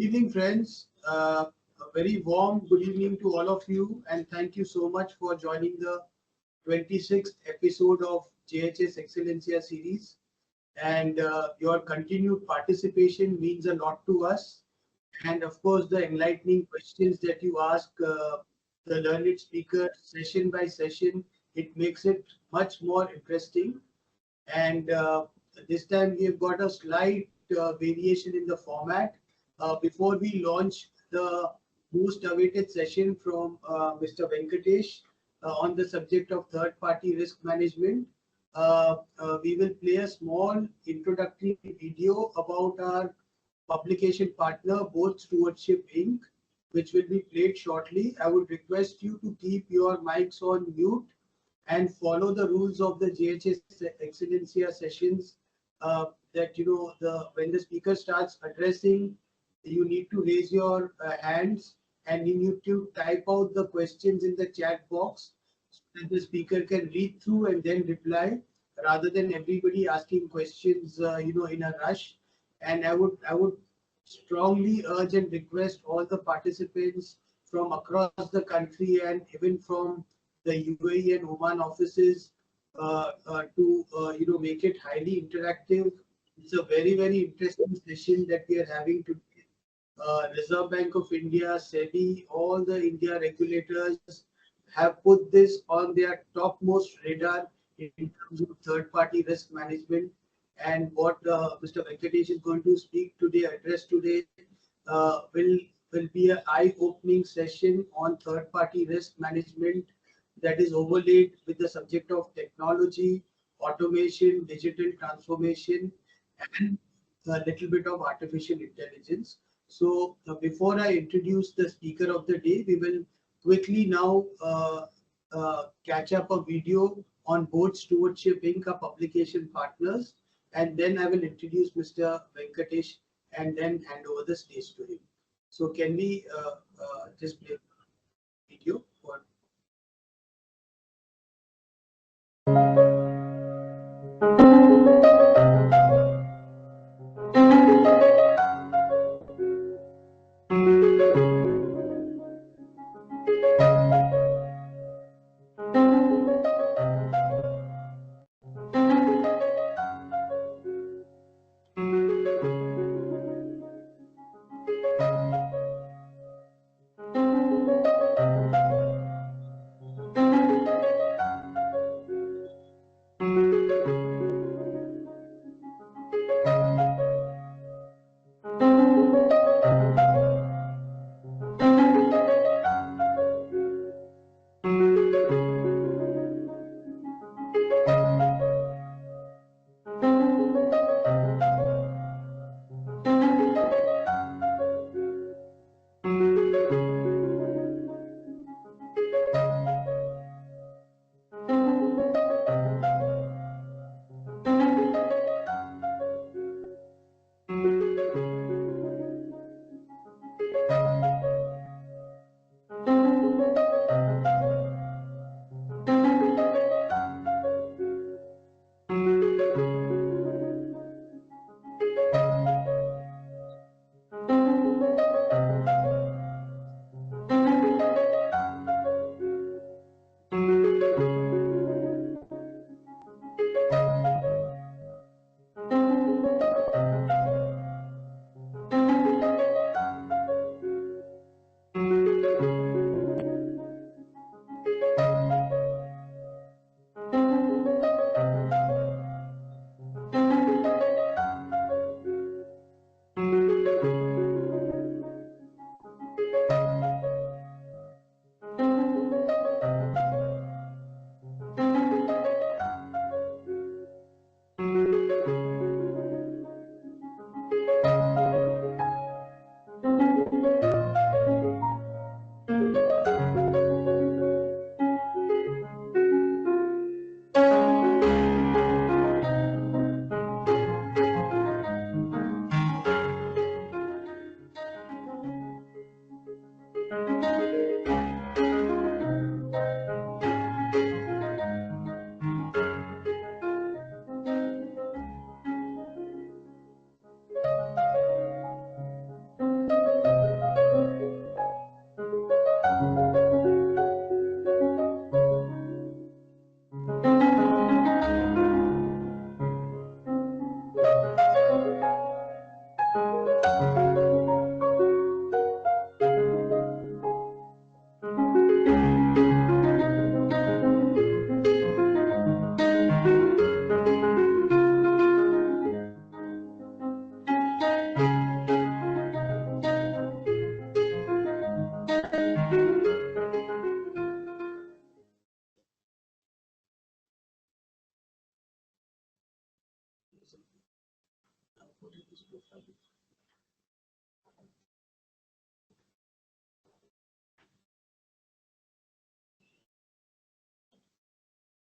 Evening, friends. A very warm good evening to all of you, and thank you so much for joining the 26th episode of JHS Excellencia series. And your continued participation means a lot to us. And of course, the enlightening questions that you ask the learned speaker session by session, it makes it much more interesting. And this time we have got a slight variation in the format. Before we launch the most awaited session from Mr. Venkatesh on the subject of third-party risk management, we will play a small introductory video about our publication partner, Board Stewardship Inc., which will be played shortly. I would request you to keep your mics on mute and follow the rules of the JHS Excellencia sessions. That the when the speaker starts addressing, you need to raise your hands and you need to type out the questions in the chat box so that the speaker can read through and then reply, rather than everybody asking questions in a rush. And I would strongly urge and request all the participants from across the country and even from the UAE and Oman offices to make it highly interactive. It's a very interesting session that we are having today. Reserve Bank of India, SEBI, all the India regulators have put this on their topmost radar in terms of third-party risk management. And what Mr. Venkatesh is going to speak today, address today, will be an eye-opening session on third-party risk management that is overlaid with the subject of technology, automation, digital transformation, and a little bit of artificial intelligence. So before I introduce the speaker of the day, we will quickly now catch up a video on Board Stewardship Inc., our publication partners, and then I will introduce Mr. Venkatesh and then hand over the stage to him. So can we just play the video for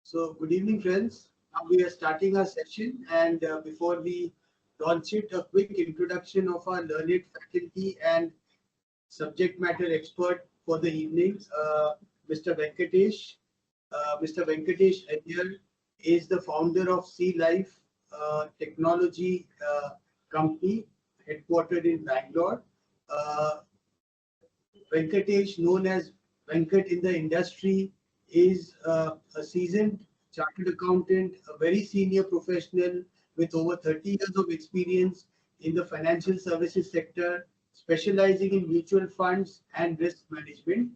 So, good evening, friends. Now we are starting our session, and before we launch it, a quick introduction of our learned faculty and subject matter expert for the evening, Mr. Venkatesh. Mr. Venkatesh Iyer is the founder of Sea Life Technology Company, headquartered in Bangalore. Uh, Venkatesh, known as Venkat in the industry, is a seasoned chartered accountant, a very senior professional with over 30 years of experience in the financial services sector, specializing in mutual funds and risk management.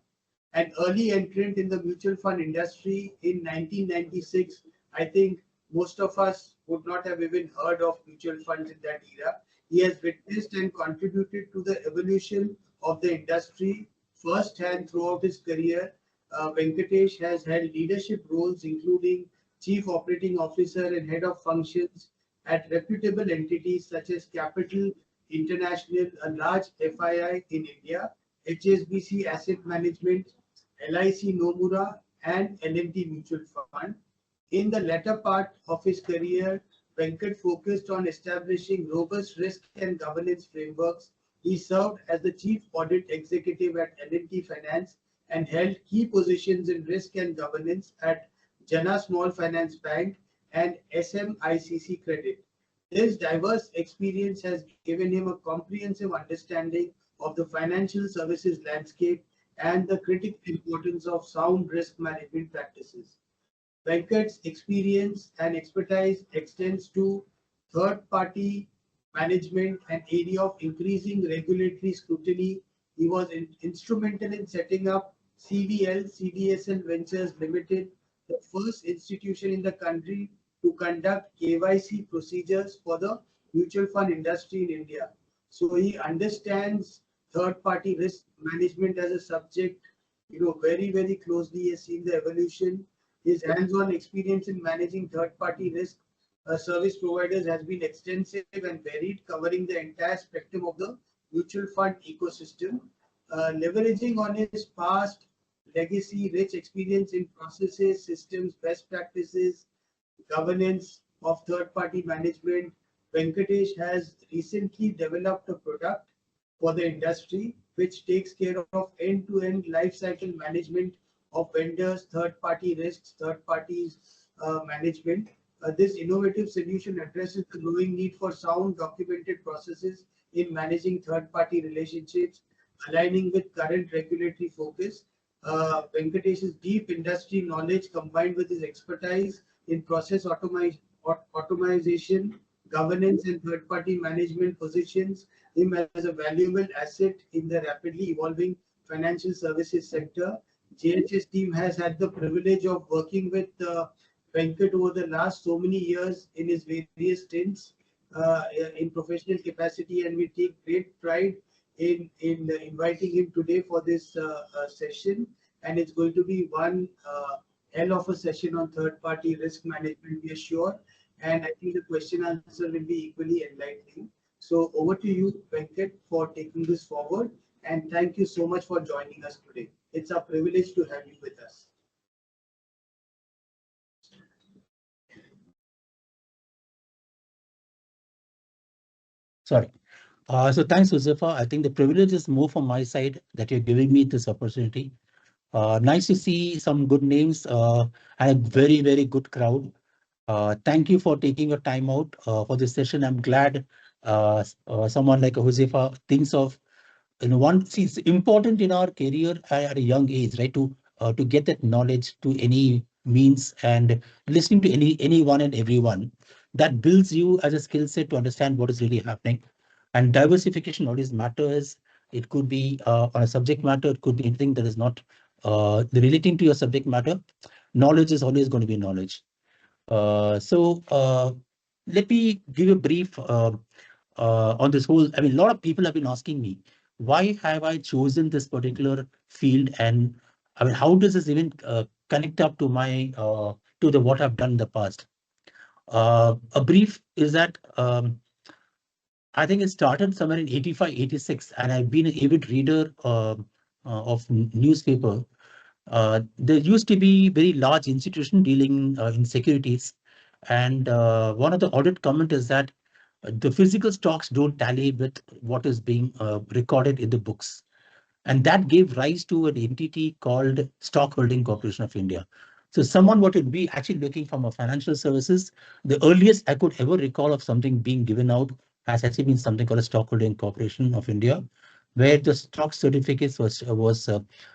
An early entrant in the mutual fund industry in 1996. I think most of us would not have even heard of mutual funds in that era. He has witnessed and contributed to the evolution of the industry firsthand throughout his career. Venkatesh has held leadership roles, including Chief Operating Officer and Head of Functions at reputable entities such as Capital International, a large FII in India, HSBC Asset Management, LIC Nomura, and L&T Mutual Fund. In the latter part of his career, Venkat focused on establishing robust risk and governance frameworks. He served as the Chief Audit Executive at L&T Finance and held key positions in risk and governance at Jana Small Finance Bank and SMICC Credit. This diverse experience has given him a comprehensive understanding of the financial services landscape and the critical importance of sound risk management practices. Venkat's experience and expertise extends to third-party management, an area of increasing regulatory scrutiny. He was instrumental in setting up CDSL Ventures Limited, the first institution in the country to conduct KYC procedures for the mutual fund industry in India. So he understands third-party risk management as a subject, very, very closely. He has seen the evolution. His hands-on experience in managing third-party risk service providers has been extensive and varied, covering the entire spectrum of the mutual fund ecosystem. Leveraging on his past legacy, rich experience in processes, systems, best practices, governance of third-party management, Venkatesh has recently developed a product for the industry which takes care of end-to-end life cycle management of vendors, third-party risks, third parties management. This innovative solution addresses the growing need for sound documented processes in managing third-party relationships, aligning with current regulatory focus. Venkatesh's deep industry knowledge combined with his expertise in process automation, governance, and third-party management positions him as a valuable asset in the rapidly evolving financial services sector. JHS team has had the privilege of working with Venkat over the last so many years in his various stints in professional capacity, and we take great pride in inviting him today for this session. And it's going to be one hell of a session on third-party risk management, we are sure. And I think the question answer will be equally enlightening. So over to you, Venkat, for taking this forward. And thank you so much for joining us today. It's a privilege to have you with us. Sorry. So thanks, Josefa. I think the privilege is more from my side that you're giving me this opportunity. Nice to see some good names and a very, very good crowd. Thank you for taking your time out for this session. I'm glad someone like Josefa thinks of one. See, it's important in our career at a young age, right? To get that knowledge to any means and listening to anyone and everyone that builds you as a skill set to understand what is really happening. And diversification always matters. It could be on a subject matter. It could be anything that is not relating to your subject matter. Knowledge is always going to be knowledge. So let me give a brief on this whole. I mean, a lot of people have been asking me, why have I chosen this particular field? And I mean, how does this even connect up to my to the what I've done in the past? A brief is that I think it started somewhere in 85, 86, and I've been an avid reader of newspaper. There used to be very large institution dealing in securities, and one of the audit comment is that the physical stocks don't tally with what is being recorded in the books. And that gave rise to an entity called Stock Holding Corporation of India. So someone what would be actually looking from a financial services, the earliest I could ever recall of something being given out has actually been something called a Stock Holding Corporation of India, where the stock certificates was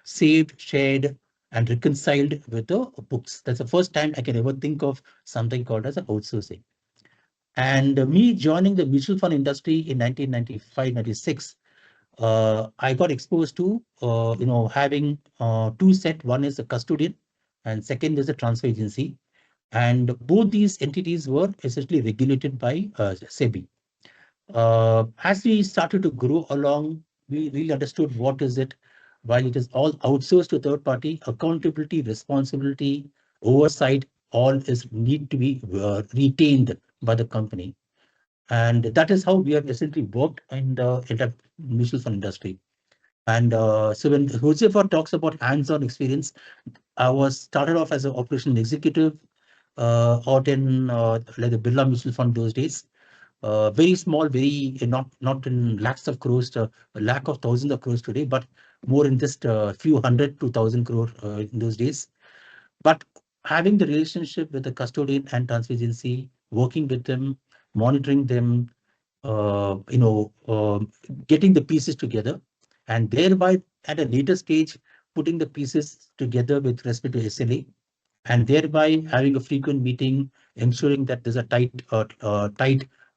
saved, shared, and reconciled with the books. That's the first time I can ever think of something called as outsourcing. And me joining the mutual fund industry in 1995, 96, I got exposed to having two set. One is a custodian, and second is a transfer agency. And both these entities were essentially regulated by SEBI. As we started to grow along, we really understood what is it. While it is all outsourced to third party, accountability, responsibility, oversight, all is need to be retained by the company. And that is how we have essentially worked in the mutual fund industry. And so when Josefa talks about hands-on experience, I was started off as an operation executive out in like the Birla Mutual Fund those days. Very small, very not in lakhs of crores, a lakh of thousands of crores today, but more in just a few hundred to thousand crore in those days. But having the relationship with the custodian and transfer agency, working with them, monitoring them, uh, you know, uh, getting the pieces together, and thereby at a later stage putting the pieces together with respect to SLA, and thereby having a frequent meeting, ensuring that there's a tight uh,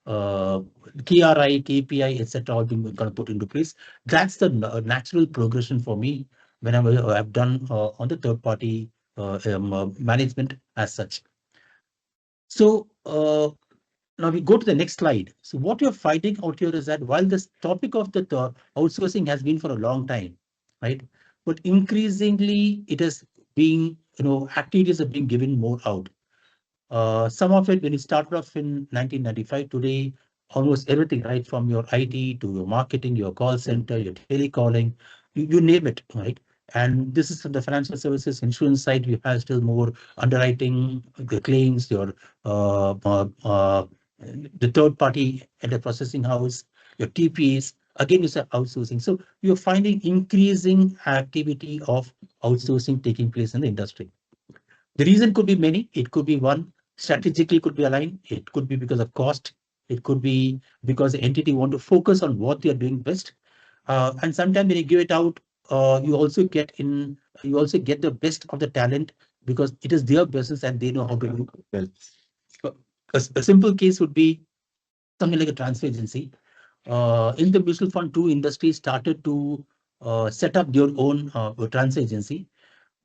KRI, KPI, etc., all being kind of put into place. That's the natural progression for me when I've done on the third party management as such. So now we go to the next slide. So what you're finding out here is that while this topic of the outsourcing has been for a long time, right? But increasingly it is being, activities are being given more out. Some of it when it started off in 1995, today almost everything, right from your IT to your marketing, your call center, your telecalling, you name it, right? And this is from the financial services, insurance side. You have still more underwriting, the claims, your the third party at the processing house, your TPs. Again, you say outsourcing. So you're finding increasing activity of outsourcing taking place in the industry. The reason could be many. It could be one, strategically could be aligned. It could be because of cost. It could be because the entity want to focus on what they are doing best. And sometimes when you give it out, you also get the best of the talent because it is their business and they know how to do it well. So, a simple case would be something like a transfer agency. In the mutual fund, two industries started to set up their own transfer agency,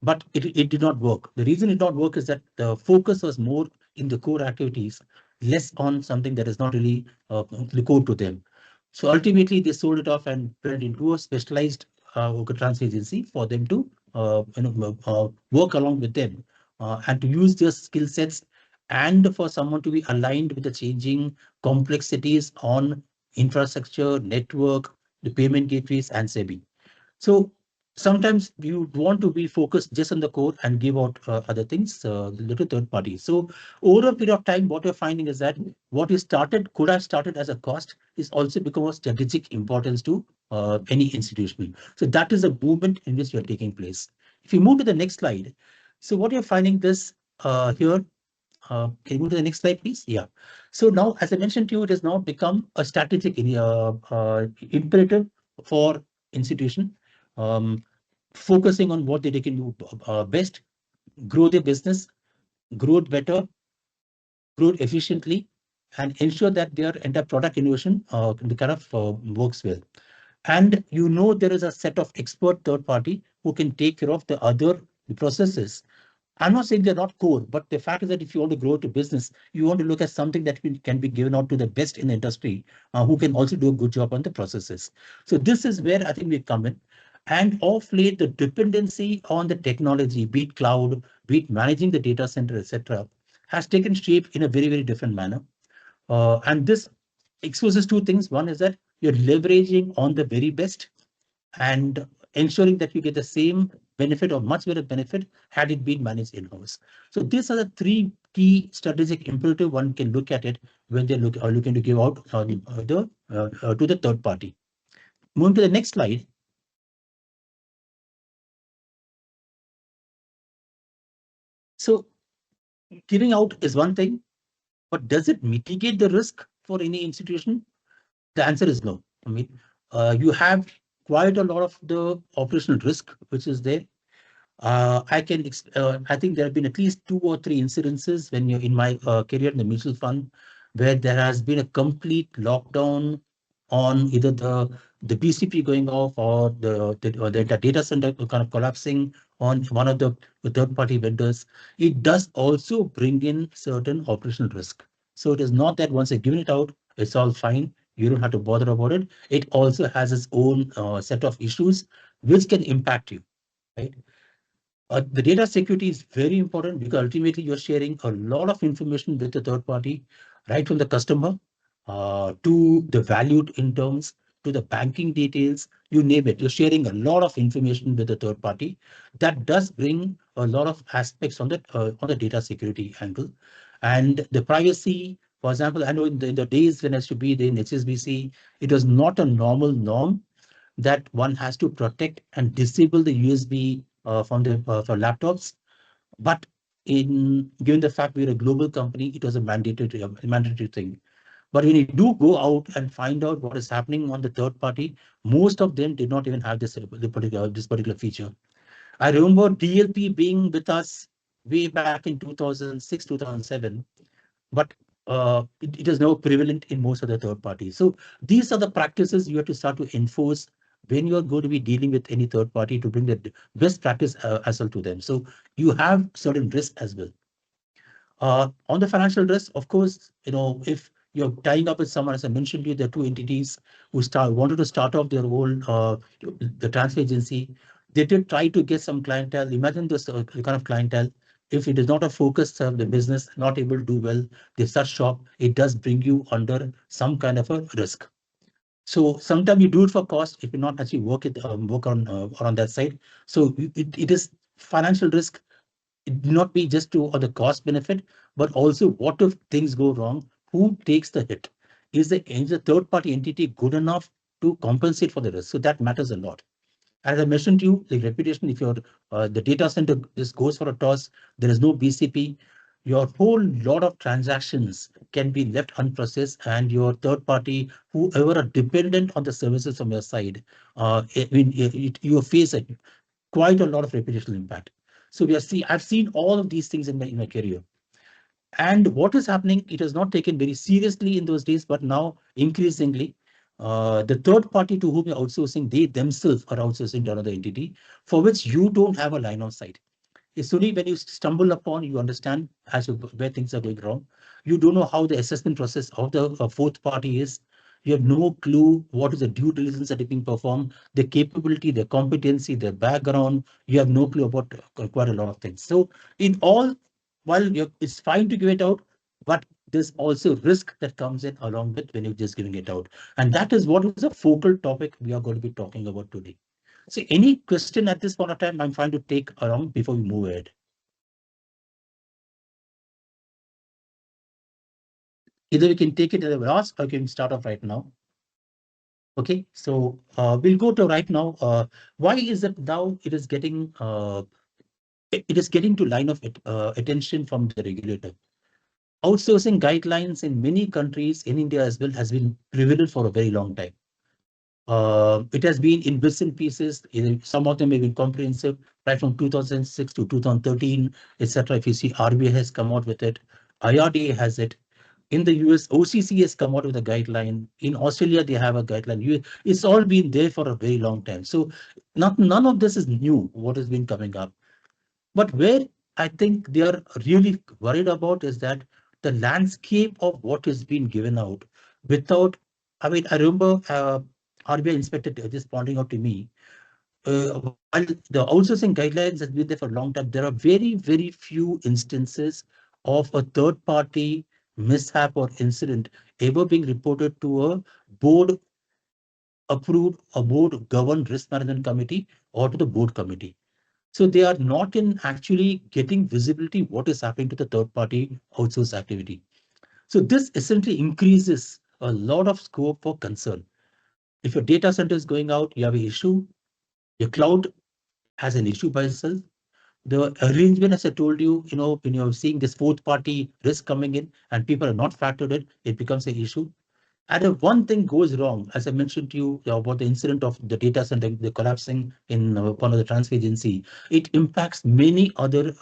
but it did not work. The reason it did not work is that the focus was more in the core activities, less on something that is not really the core to them. So ultimately, they sold it off and went into a specialized transfer agency for them to work along with them and to use their skill sets and for someone to be aligned with the changing complexities on infrastructure, network, the payment gateways, and SEBI. So sometimes you want to be focused just on the core and give out other things, little third parties. So over a period of time, what you're finding is that what you started could have started as a cost is also become a strategic importance to any institution. So that is a movement in which you are taking place. If you move to the next slide, so what you're finding this here. Can you move to the next slide, please? Yeah. So now, as I mentioned to you, it has now become a strategic imperative for institution, um, focusing on what they can do best, grow their business, grow it better, grow it efficiently, and ensure that their entire product innovation kind of works well. And there is a set of expert third party who can take care of the other processes. I'm not saying they're not core, but the fact is that if you want to grow to business, you want to look at something that can be given out to the best in the industry, who can also do a good job on the processes. So this is where I think we come in. And of late, the dependency on the technology, be it cloud, be it managing the data center, etc., has taken shape in a very, very different manner. And this exposes two things. One is that you're leveraging on the very best and ensuring that you get the same benefit or much better benefit had it been managed in-house. So these are the three key strategic imperative one can look at it when they are looking to give out to the third party. Moving to the next slide. So giving out is one thing, but does it mitigate the risk for any institution? The answer is no. I mean, you have quite a lot of the operational risk which is there. I think there have been at least 2 or 3 incidences when you're in my career in the mutual fund where there has been a complete lockdown on either the BCP going off or the data center kind of collapsing on one of the third party vendors. It does also bring in certain operational risk. So it is not that once you've given it out, it's all fine. You don't have to bother about it. It also has its own set of issues which can impact you, right? The data security is very important because ultimately you're sharing a lot of information with the third party, right from the customer to the valued in terms to the banking details, you name it. You're sharing a lot of information with the third party. That does bring a lot of aspects on the data security angle. And the privacy, for example, I know in the days when I used to be there in HSBC, it was not a normal norm that one has to protect and disable the USB from the for laptops. But in given the fact we're a global company, it was a mandatory thing. But when you do go out and find out what is happening on the third party, most of them did not even have this particular feature. I remember DLP being with us way back in 2006, 2007, but it is now prevalent in most of the third parties. So these are the practices you have to start to enforce when you are going to be dealing with any third party to bring the best practice as well to them. So you have certain risks as well. On the financial risk, of course, if you're tying up with someone, as I mentioned to you, there are two entities who wanted to start off their own the transfer agency. They did try to get some clientele. Imagine this kind of clientele. If it is not a focus of the business, not able to do well, they start shop. It does bring you under some kind of a risk. So sometimes you do it for cost if you not actually work on that side. So it is financial risk. It do not be just to or the cost benefit, but also what if things go wrong? Who takes the hit? Is the third party entity good enough to compensate for the risk? So that matters a lot. As I mentioned to you, the reputation, if your the data center just goes for a toss, there is no BCP, your whole lot of transactions can be left unprocessed, and your third party, whoever are dependent on the services from your side, you face quite a lot of reputational impact. So I've seen all of these things in my career. And what is happening, it is not taken very seriously in those days, but now increasingly, the third party to whom you're outsourcing, they themselves are outsourcing to another entity for which you don't have a line of sight. It's only when you stumble upon, you understand as to where things are going wrong. You don't know how the assessment process of the fourth party is. You have no clue what is the due diligence that is being performed, the capability, the competency, the background. You have no clue about quite a lot of things. So in all, while it's fine to give it out, but there's also risk that comes in along with when you're just giving it out. And that is what is a focal topic we are going to be talking about today. So any question at this point of time, I'm fine to take around before we move ahead. Either we can take it at the last or we can start off right now. Okay, so we'll go to right now. Why is it now it is getting to line of attention from the regulator? Outsourcing guidelines in many countries, in India as well, has been prevalent for a very long time. It has been in bits and pieces. Some of them have been comprehensive, right from 2006 to 2013, etc. If you see, RBI has come out with it, IRDA has it. In the US, OCC has come out with a guideline. In Australia, they have a guideline. It's all been there for a very long time. So none of this is new, what has been coming up. But where I think they are really worried about is that the landscape of what is being given out without, I mean, I remember RBI inspector just pointing out to me, while the outsourcing guidelines has been there for a long time, there are very, very few instances of a third party mishap or incident ever being reported to a board approved or board governed risk management committee or to the board committee. So they are not in actually getting visibility what is happening to the third party outsource activity. So this essentially increases a lot of scope for concern. If your data center is going out, you have an issue. Your cloud has an issue by itself. The arrangement, as I told you, when you're seeing this fourth party risk coming in and people are not factored in, it becomes an issue. And if one thing goes wrong, as I mentioned to you about the incident of the data center, the collapsing in one of the transfer agency, it impacts many other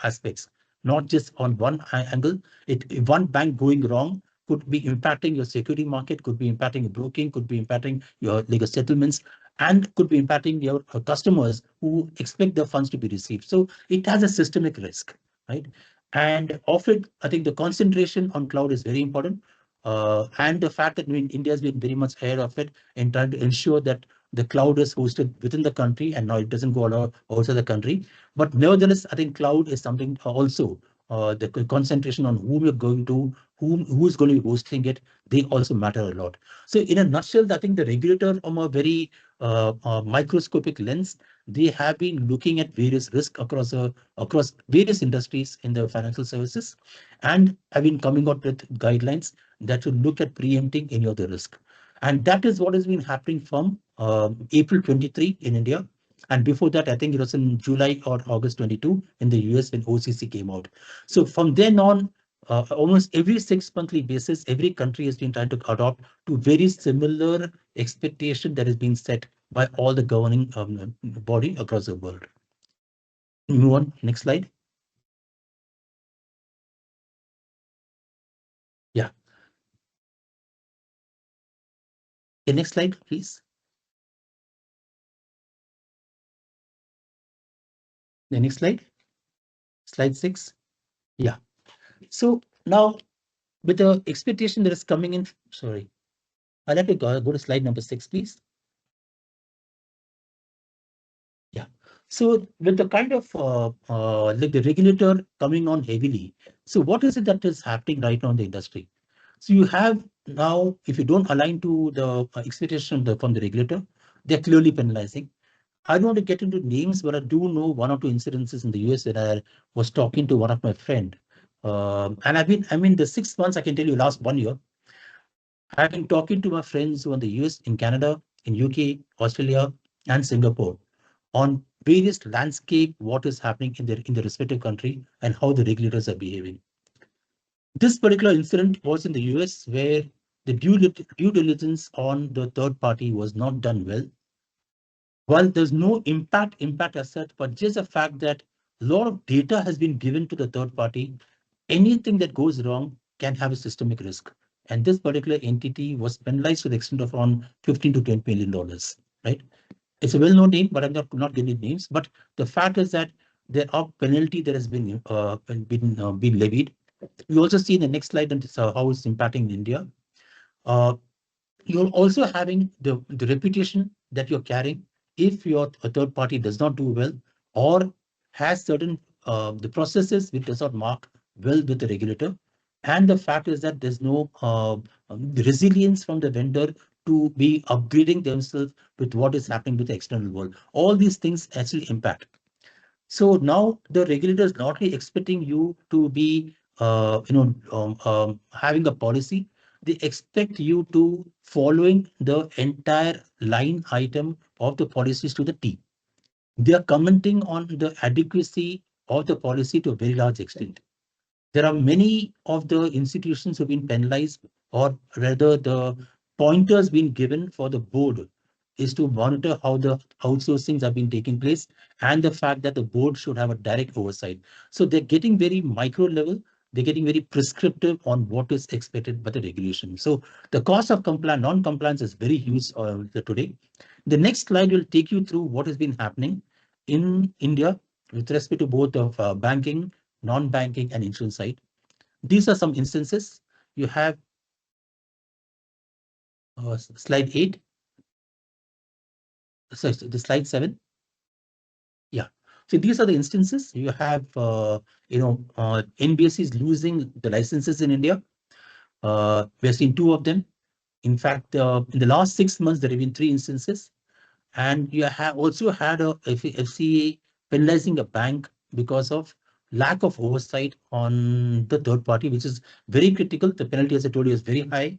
aspects, not just on one angle. If one bank going wrong could be impacting your security market, could be impacting your broking, could be impacting your legal settlements, and could be impacting your customers who expect their funds to be received. So it has a systemic risk, right? And of it, I think the concentration on cloud is very important. And the fact that India has been very much ahead of it in trying to ensure that the cloud is hosted within the country and now it doesn't go out outside the country. But nevertheless, I think cloud is something also the concentration on whom you're going to, who's going to be hosting it, they also matter a lot. So in a nutshell, I think the regulator from a very microscopic lens, they have been looking at various risks across various industries in the financial services and have been coming out with guidelines that should look at preempting any of the risk. And that is what has been happening from April 23 in India. And before that, I think it was in July or August 22 in the US when OCC came out. So from then on, almost every 6 monthly basis, every country has been trying to adopt to very similar expectation that has been set by all the governing body across the world. Move on, next slide. Yeah. The next slide, please. The next slide, slide 6. Yeah. So now with the expectation that is coming in, sorry, I'll have to go to slide number 6, please. Yeah. So with the kind of like the regulator coming on heavily, so what is it that is happening right now in the industry? So you have now, if you don't align to the expectation from the regulator, they're clearly penalizing. I don't want to get into names, but I do know one or two incidences in the US that I was talking to one of my friend. And I mean, the 6 months, I can tell you last 1 year, I've been talking to my friends who are in the US, in Canada, in UK, Australia, and Singapore on various landscape, what is happening in the respective country and how the regulators are behaving. This particular incident was in the US where the due diligence on the third party was not done well. While there's no impact as such, but just the fact that a lot of data has been given to the third party, anything that goes wrong can have a systemic risk. And this particular entity was penalized to the extent of around $15 to $20 million, right? It's a well-known name, but I'm not giving names. But the fact is that there are penalty that has been levied. We also see in the next slide and how it's impacting India. Uh, you're also having the reputation that you're carrying if your a third party does not do well or has certain the processes which does not mark well with the regulator. And the fact is that there's no resilience from the vendor to be upgrading themselves with what is happening with the external world. All these things actually impact. So now the regulator is not only expecting you to be, having a policy. They expect you to following the entire line item of the policies to the T. They are commenting on the adequacy of the policy to a very large extent. There are many of the institutions who have been penalized, or rather the pointers being given for the board is to monitor how the outsourcings are being taking place and the fact that the board should have a direct oversight. So they're getting very micro level, they're getting very prescriptive on what is expected by the regulation. So the cost of compliance, non-compliance is very huge today. The next slide will take you through what has been happening in India with respect to both of banking, non-banking and insurance side. These are some instances. You have slide 8, sorry, the slide 7. Yeah. So these are the instances. You have, NBFCs losing the licenses in India. We've seen two of them. In fact, in the last 6 months, there have been three instances. And you have also had a FCA penalizing a bank because of lack of oversight on the third party, which is very critical. The penalty, as I told you, is very high.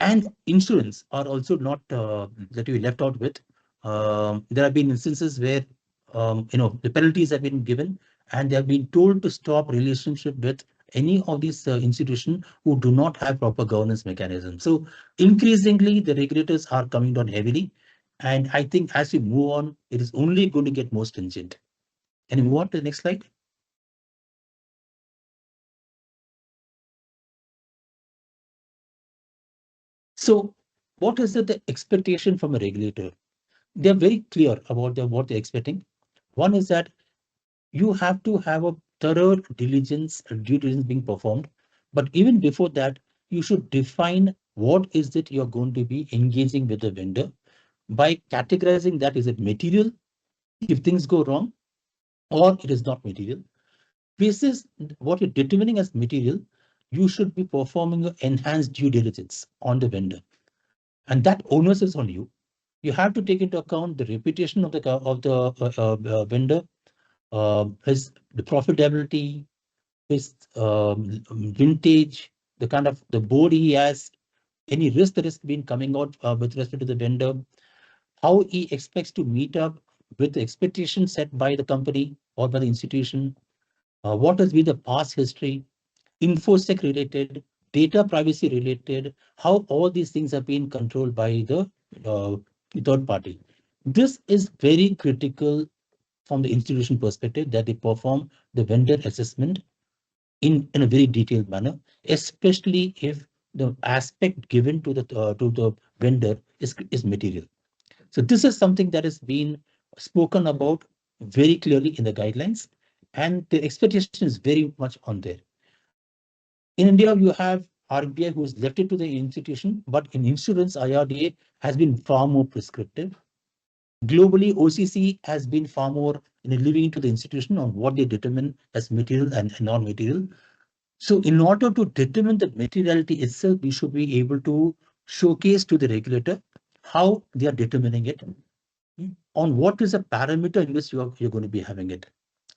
And insurance are also not that we left out with. There have been instances where the penalties have been given, and they have been told to stop relationship with any of these institutions who do not have proper governance mechanisms. So increasingly, the regulators are coming down heavily, and I think as we move on, it is only going to get more stringent. Can you move on to the next slide? So, what is the expectation from a regulator? They're very clear about what they're expecting. One is that you have to have a thorough diligence, due diligence being performed. But even before that, you should define what is it you're going to be engaging with the vendor by categorizing that, is it material if things go wrong, or it is not material. Basis what you're determining as material, you should be performing an enhanced due diligence on the vendor. And that onus is on you. You have to take into account the reputation of the vendor, his the profitability, his vintage, the kind of the board he has, any risk that has been coming out with respect to the vendor, how he expects to meet up with the expectations set by the company or by the institution, what has been the past history, infosec related, data privacy related, how all these things are being controlled by the third party. This is very critical from the institution perspective, that they perform the vendor assessment in a very detailed manner, especially if the aspect given to the vendor is material. So this is something that has been spoken about very clearly in the guidelines, and the expectation is very much on there. In India, you have RBI who has left it to the institution, but in insurance, IRDA has been far more prescriptive. Globally, OCC has been far more leaving to the institution on what they determine as material and non-material. So in order to determine the materiality itself, we should be able to showcase to the regulator how they are determining it, on what is a parameter in which you're going to be having it.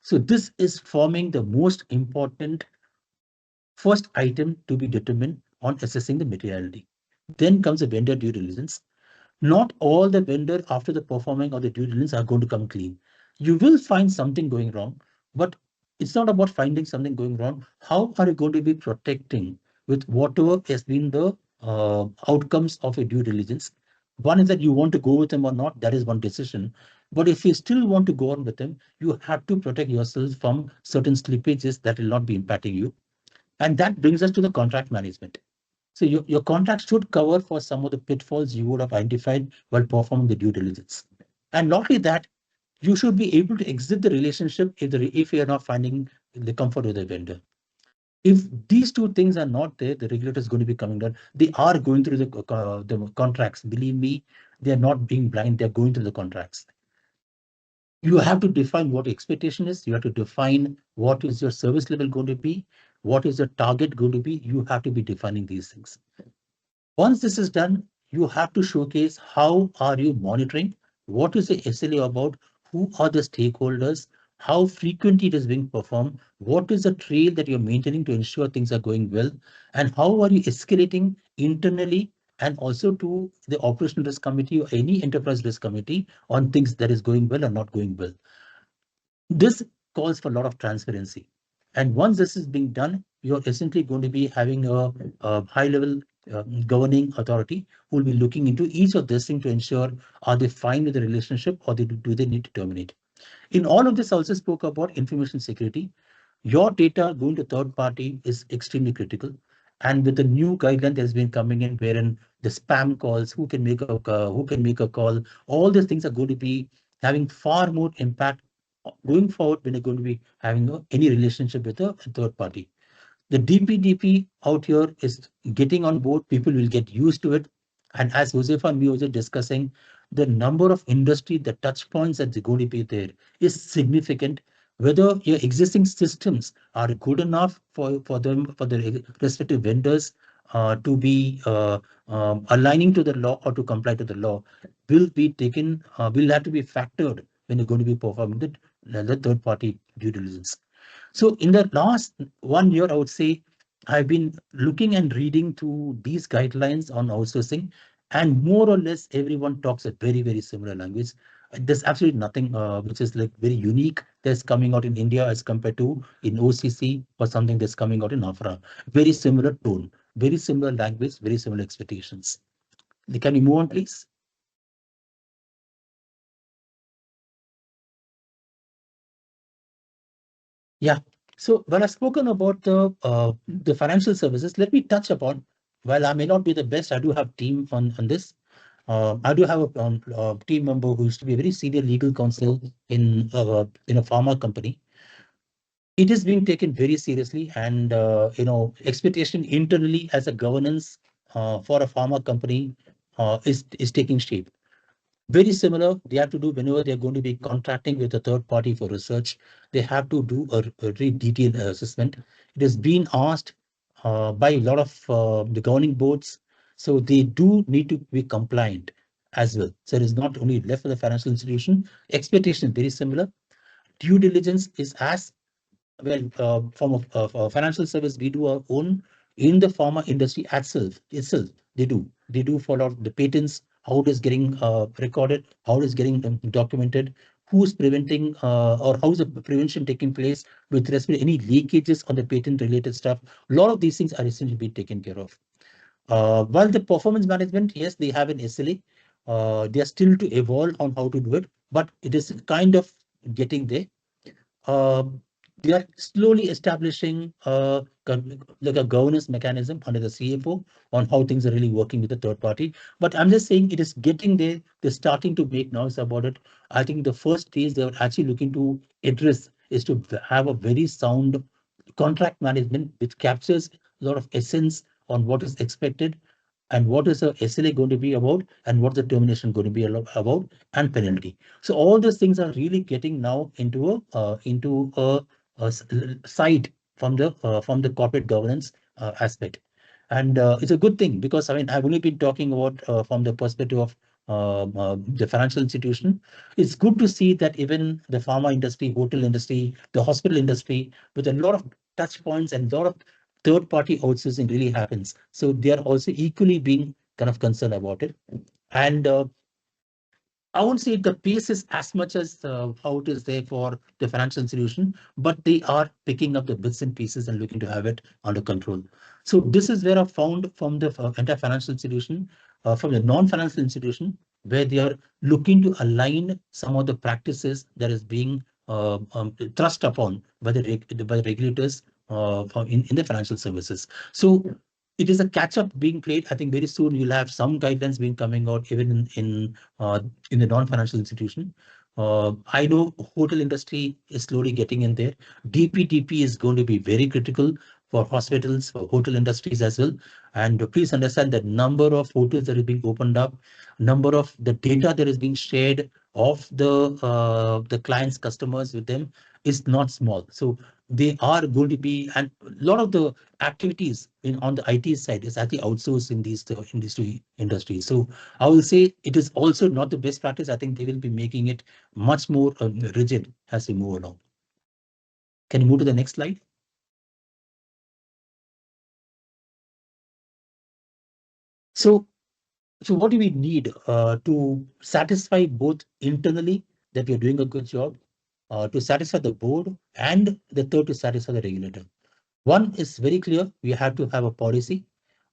So this is forming the most important first item to be determined on assessing the materiality. Then comes the vendor due diligence. Not all the vendor after the performing of the due diligence are going to come clean. You will find something going wrong, but it's not about finding something going wrong. How are you going to be protecting with whatever has been the outcomes of a due diligence? One is that you want to go with them or not, that is one decision. But if you still want to go on with them, you have to protect yourself from certain slippages that will not be impacting you. And that brings us to the contract management. So your contract should cover for some of the pitfalls you would have identified while performing the due diligence. And not only that, you should be able to exit the relationship if you are not finding the comfort with the vendor. If these two things are not there, the regulator is going to be coming down. They are going through the contracts. Believe me, they are not being blind. They are going through the contracts. You have to define what expectation is. You have to define what is your service level going to be. What is your target going to be? You have to be defining these things. Once this is done, you have to showcase how are you monitoring, what is the SLA about, who are the stakeholders, how frequently it is being performed, what is the trail that you're maintaining to ensure things are going well, and how are you escalating internally and also to the operational risk committee or any enterprise risk committee on things that is going well or not going well. This calls for a lot of transparency. And once this is being done, you're essentially going to be having a high level governing authority who will be looking into each of these things to ensure, are they fine with the relationship, or do they need to terminate? In all of this, I also spoke about information security. Your data going to third party is extremely critical. And with the new guideline that's been coming in, wherein the spam calls, who can make a call, all these things are going to be having far more impact going forward when you're going to be having any relationship with a third party. The DPDP out here is getting on board. People will get used to it. And as Josefa and me were just discussing, the number of industry, the touch points that's going to be there is significant. Whether your existing systems are good enough for them, for the respective vendors, to be aligning to the law or to comply to the law will be taken, will have to be factored when you're going to be performing the third party due diligence. So in the last 1 year, I would say I've been looking and reading through these guidelines on outsourcing, and more or less everyone talks a very, very similar language. There's absolutely nothing which is like very unique that's coming out in India as compared to in OCC or something that's coming out in AFRA. Very similar tone, very similar language, very similar expectations. Can we move on, please? Yeah. So when I've spoken about the financial services, let me touch upon. While I may not be the best, I do have team on this. I do have a team member who used to be a very senior legal counsel in a pharma company. It is being taken very seriously, and expectation internally as a governance for a pharma company is taking shape. Very similar, they have to do whenever they're going to be contracting with a third party for research, they have to do a very detailed assessment. It is being asked by a lot of the governing boards, so they do need to be compliant as well. So it is not only left for the financial institution, expectation is very similar. Due diligence is as well, from a financial service, we do our own in the pharma industry itself. They do follow the patents, how it is getting recorded, how it is getting documented, who's preventing or how's the prevention taking place with respect to any leakages on the patent related stuff. A lot of these things are essentially being taken care of. While the performance management, yes, they have an SLA. They are still to evolve on how to do it, but it is kind of getting there. uh, they are slowly establishing like a governance mechanism under the CFO on how things are really working with the third party. But I'm just saying it is getting there. They're starting to make noise about it. I think the first stage they are actually looking to address is to have a very sound contract management which captures a lot of essence on what is expected and what is the SLA going to be about and what the termination going to be about and penalty. So all those things are really getting now into a side from the corporate governance aspect. And it's a good thing because I mean I've only been talking about from the perspective of the financial institution. It's good to see that even the pharma industry, hotel industry, the hospital industry, with a lot of touch points and a lot of third party outsourcing really happens. So they are also equally being kind of concerned about it. And I won't say the pace is as much as how it is there for the financial institution, but they are picking up the bits and pieces and looking to have it under control. So this is where I found from the entire financial institution, from the non-financial institution, where they are looking to align some of the practices that is being thrust upon by the regulators in the financial services. So it is a catch-up being played. I think very soon you'll have some guidelines being coming out even in the non-financial institution. I know hotel industry is slowly getting in there. DPTP is going to be very critical for hospitals, for hotel industries as well. And please understand that number of hotels that is being opened up, number of the data that is being shared of the clients, customers with them is not small. So they are going to be, and a lot of the activities on the IT side is actually outsourced in these two industries. So I will say it is also not the best practice. I think they will be making it much more rigid as we move along. Can you move to the next slide? So, so what do we need to satisfy both internally that we are doing a good job, to satisfy the board, and the third to satisfy the regulator? One is very clear. We have to have a policy,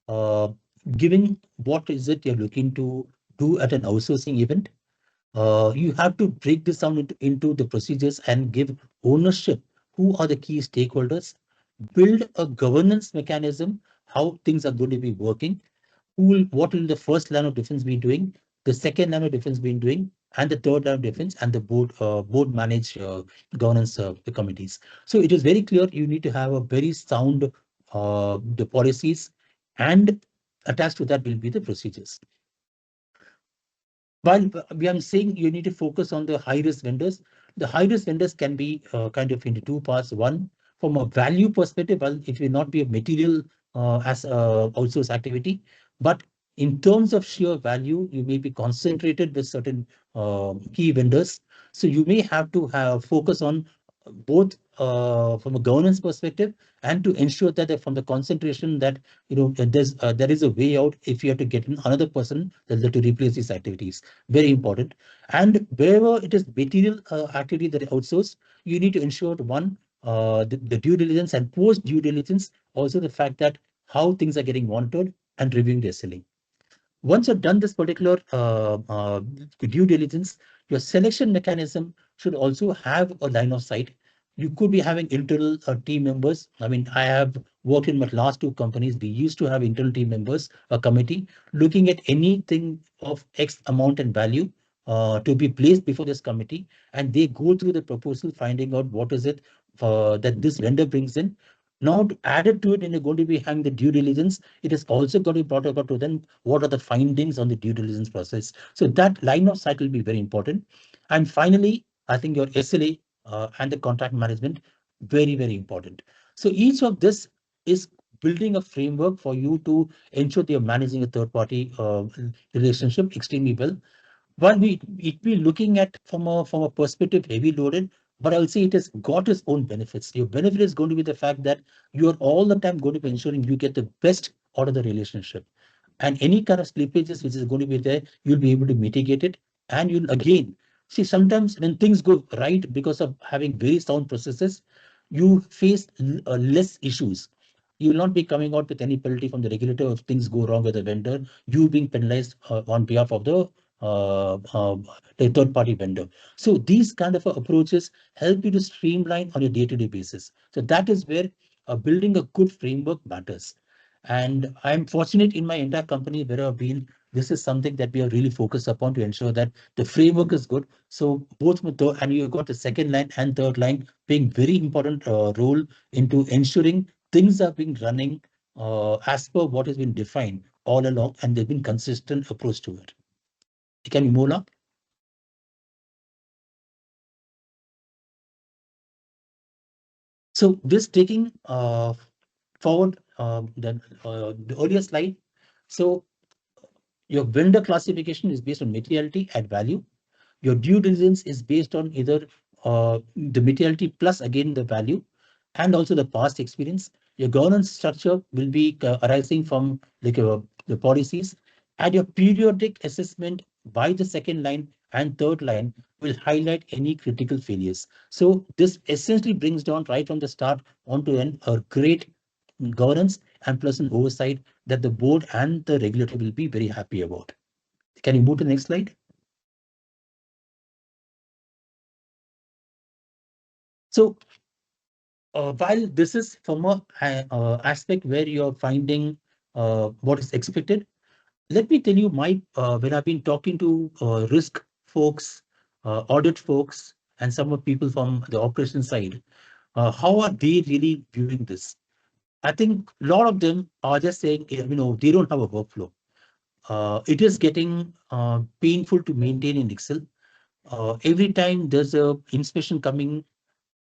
uh, giving what is it you're looking to do at an outsourcing event. You have to break this down into the procedures and give ownership. Who are the key stakeholders? Build a governance mechanism, how things are going to be working. What will the first line of defense be doing? The second line of defense be doing, and the third line of defense, and the board manage governance the committees. So it is very clear you need to have a very sound the policies, and attached to that will be the procedures. While we are saying you need to focus on the high-risk vendors, the high-risk vendors can be kind of into two parts. One, from a value perspective, well, it will not be a material as outsource activity. But in terms of sheer value, you may be concentrated with certain key vendors. So you may have to have focus on both from a governance perspective and to ensure that from the concentration that there is a way out if you have to get in another person to replace these activities. Very important. And wherever it is material activity that is outsourced, you need to ensure one the due diligence and post due diligence, also the fact that how things are getting monitored and reviewing their selling. Once you've done this particular due diligence, your selection mechanism should also have a line of sight. You could be having internal team members. I mean, I have worked in my last two companies. We used to have internal team members, a committee, looking at anything of X amount and value to be placed before this committee. And they go through the proposal, finding out what is it that this vendor brings in. Now, added to it, and you're going to be having the due diligence, it is also going to be brought about to then what are the findings on the due diligence process. So that line of sight will be very important. And finally, I think your SLA and the contract management, very, very important. So each of this is building a framework for you to ensure that you're managing a third party relationship extremely well. While it be looking at from a perspective heavy loaded, but I'll say it has got its own benefits. Your benefit is going to be the fact that you are all the time going to be ensuring you get the best out of the relationship. And any kind of slippages which is going to be there, you'll be able to mitigate it. And you'll again see sometimes when things go right because of having very sound processes, you face less issues. You will not be coming out with any penalty from the regulator if things go wrong with the vendor, you being penalized on behalf of the third party vendor. So these kind of approaches help you to streamline on a day-to-day basis. So that is where building a good framework matters. And I'm fortunate in my entire company where I've been, this is something that we are really focused upon to ensure that the framework is good. So both with the, and you've got the second line and third line playing very important role into ensuring things are being running as per what has been defined all along, and there's been consistent approach to it. Can you move on? So this taking forward the earlier slide. So your vendor classification is based on materiality and value. Your due diligence is based on either the materiality plus again the value and also the past experience. Your governance structure will be arising from like the policies, and your periodic assessment by the second line and third line will highlight any critical failures. So this essentially brings down right from the start onto a great governance and plus an oversight that the board and the regulator will be very happy about. Can you move to the next slide? So while this is from a aspect where you're finding what is expected, let me tell you my when I've been talking to risk folks, audit folks, and some of people from the operation side, how are they really viewing this? I think a lot of them are just saying, they don't have a workflow. It is getting painful to maintain in Excel. Every time there's a inspection coming,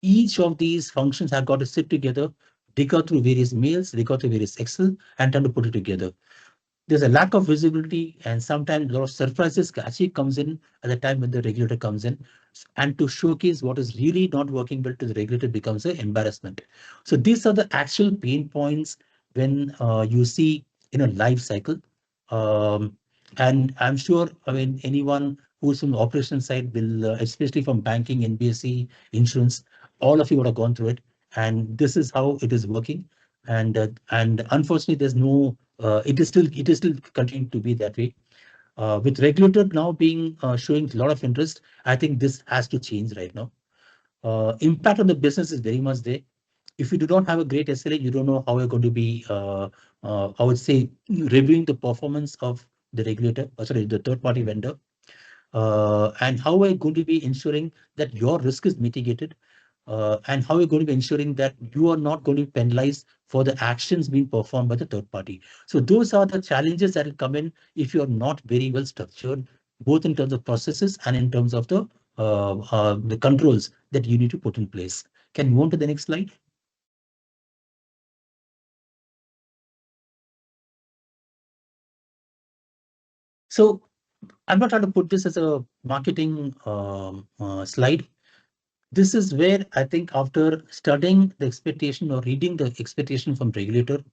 each of these functions have got to sit together, dig out through various mails, dig out through various Excel, and try to put it together. There's a lack of visibility, and sometimes a lot of surprises actually comes in at the time when the regulator comes in, and to showcase what is really not working well to the regulator becomes an embarrassment. So these are the actual pain points when you see in a life cycle. Um, and I'm sure, I mean, anyone who's from the operation side will, especially from banking, NBSC, insurance, all of you would have gone through it. And this is how it is working. And unfortunately, there's no it is still continuing to be that way. With regulator now being showing a lot of interest, I think this has to change right now. Impact on the business is very much there. If you do not have a great SLA, you don't know how you're going to be, I would say, reviewing the performance of the regulator, sorry, the third party vendor. And how are you going to be ensuring that your risk is mitigated? And how are you going to be ensuring that you are not going to be penalized for the actions being performed by the third party? So those are the challenges that will come in if you are not very well structured, both in terms of processes and in terms of the controls that you need to put in place. Can you move on to the next slide? So I'm not trying to put this as a marketing slide. This is where I think after studying the expectation or reading the expectation from regulator,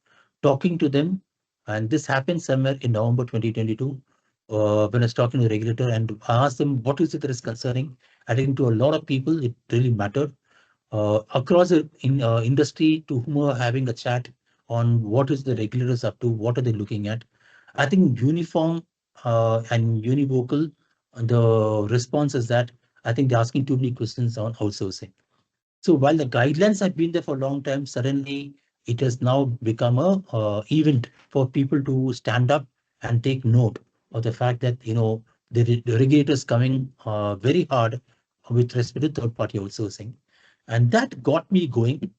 talking to them, and this happened somewhere in November 2022, when I was talking to the regulator and I asked them what is it that is concerning. I think to a lot of people it really mattered. Across the industry to whom are having a chat on what is the regulators up to, what are they looking at. I think uniform and univocal, the response is that I think they're asking too many questions on outsourcing. So while the guidelines have been there for a long time, suddenly it has now become a event for people to stand up and take note of the fact that the regulators coming very hard with respect to third-party outsourcing, and that got me going,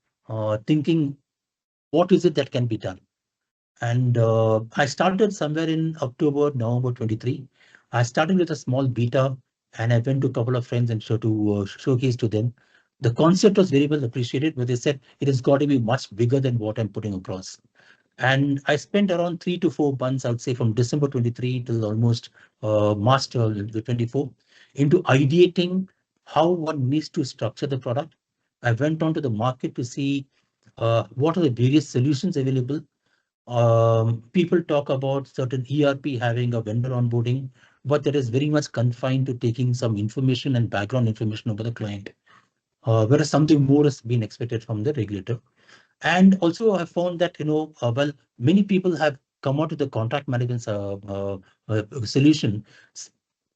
thinking what is it that can be done. And I started somewhere in October, November 23. I started with a small beta and I went to a couple of friends and showcase to them. The concept was very well appreciated, but they said it has got to be much bigger than what I'm putting across. And I spent around 3 to 4 months, I would say from December 23 till almost March 24, into ideating how one needs to structure the product. I went on to the market to see what are the various solutions available. People talk about certain ERP having a vendor onboarding, but that is very much confined to taking some information and background information over the client, whereas something more is being expected from the regulator. And also, I found that well, many people have come out with the contract management solution,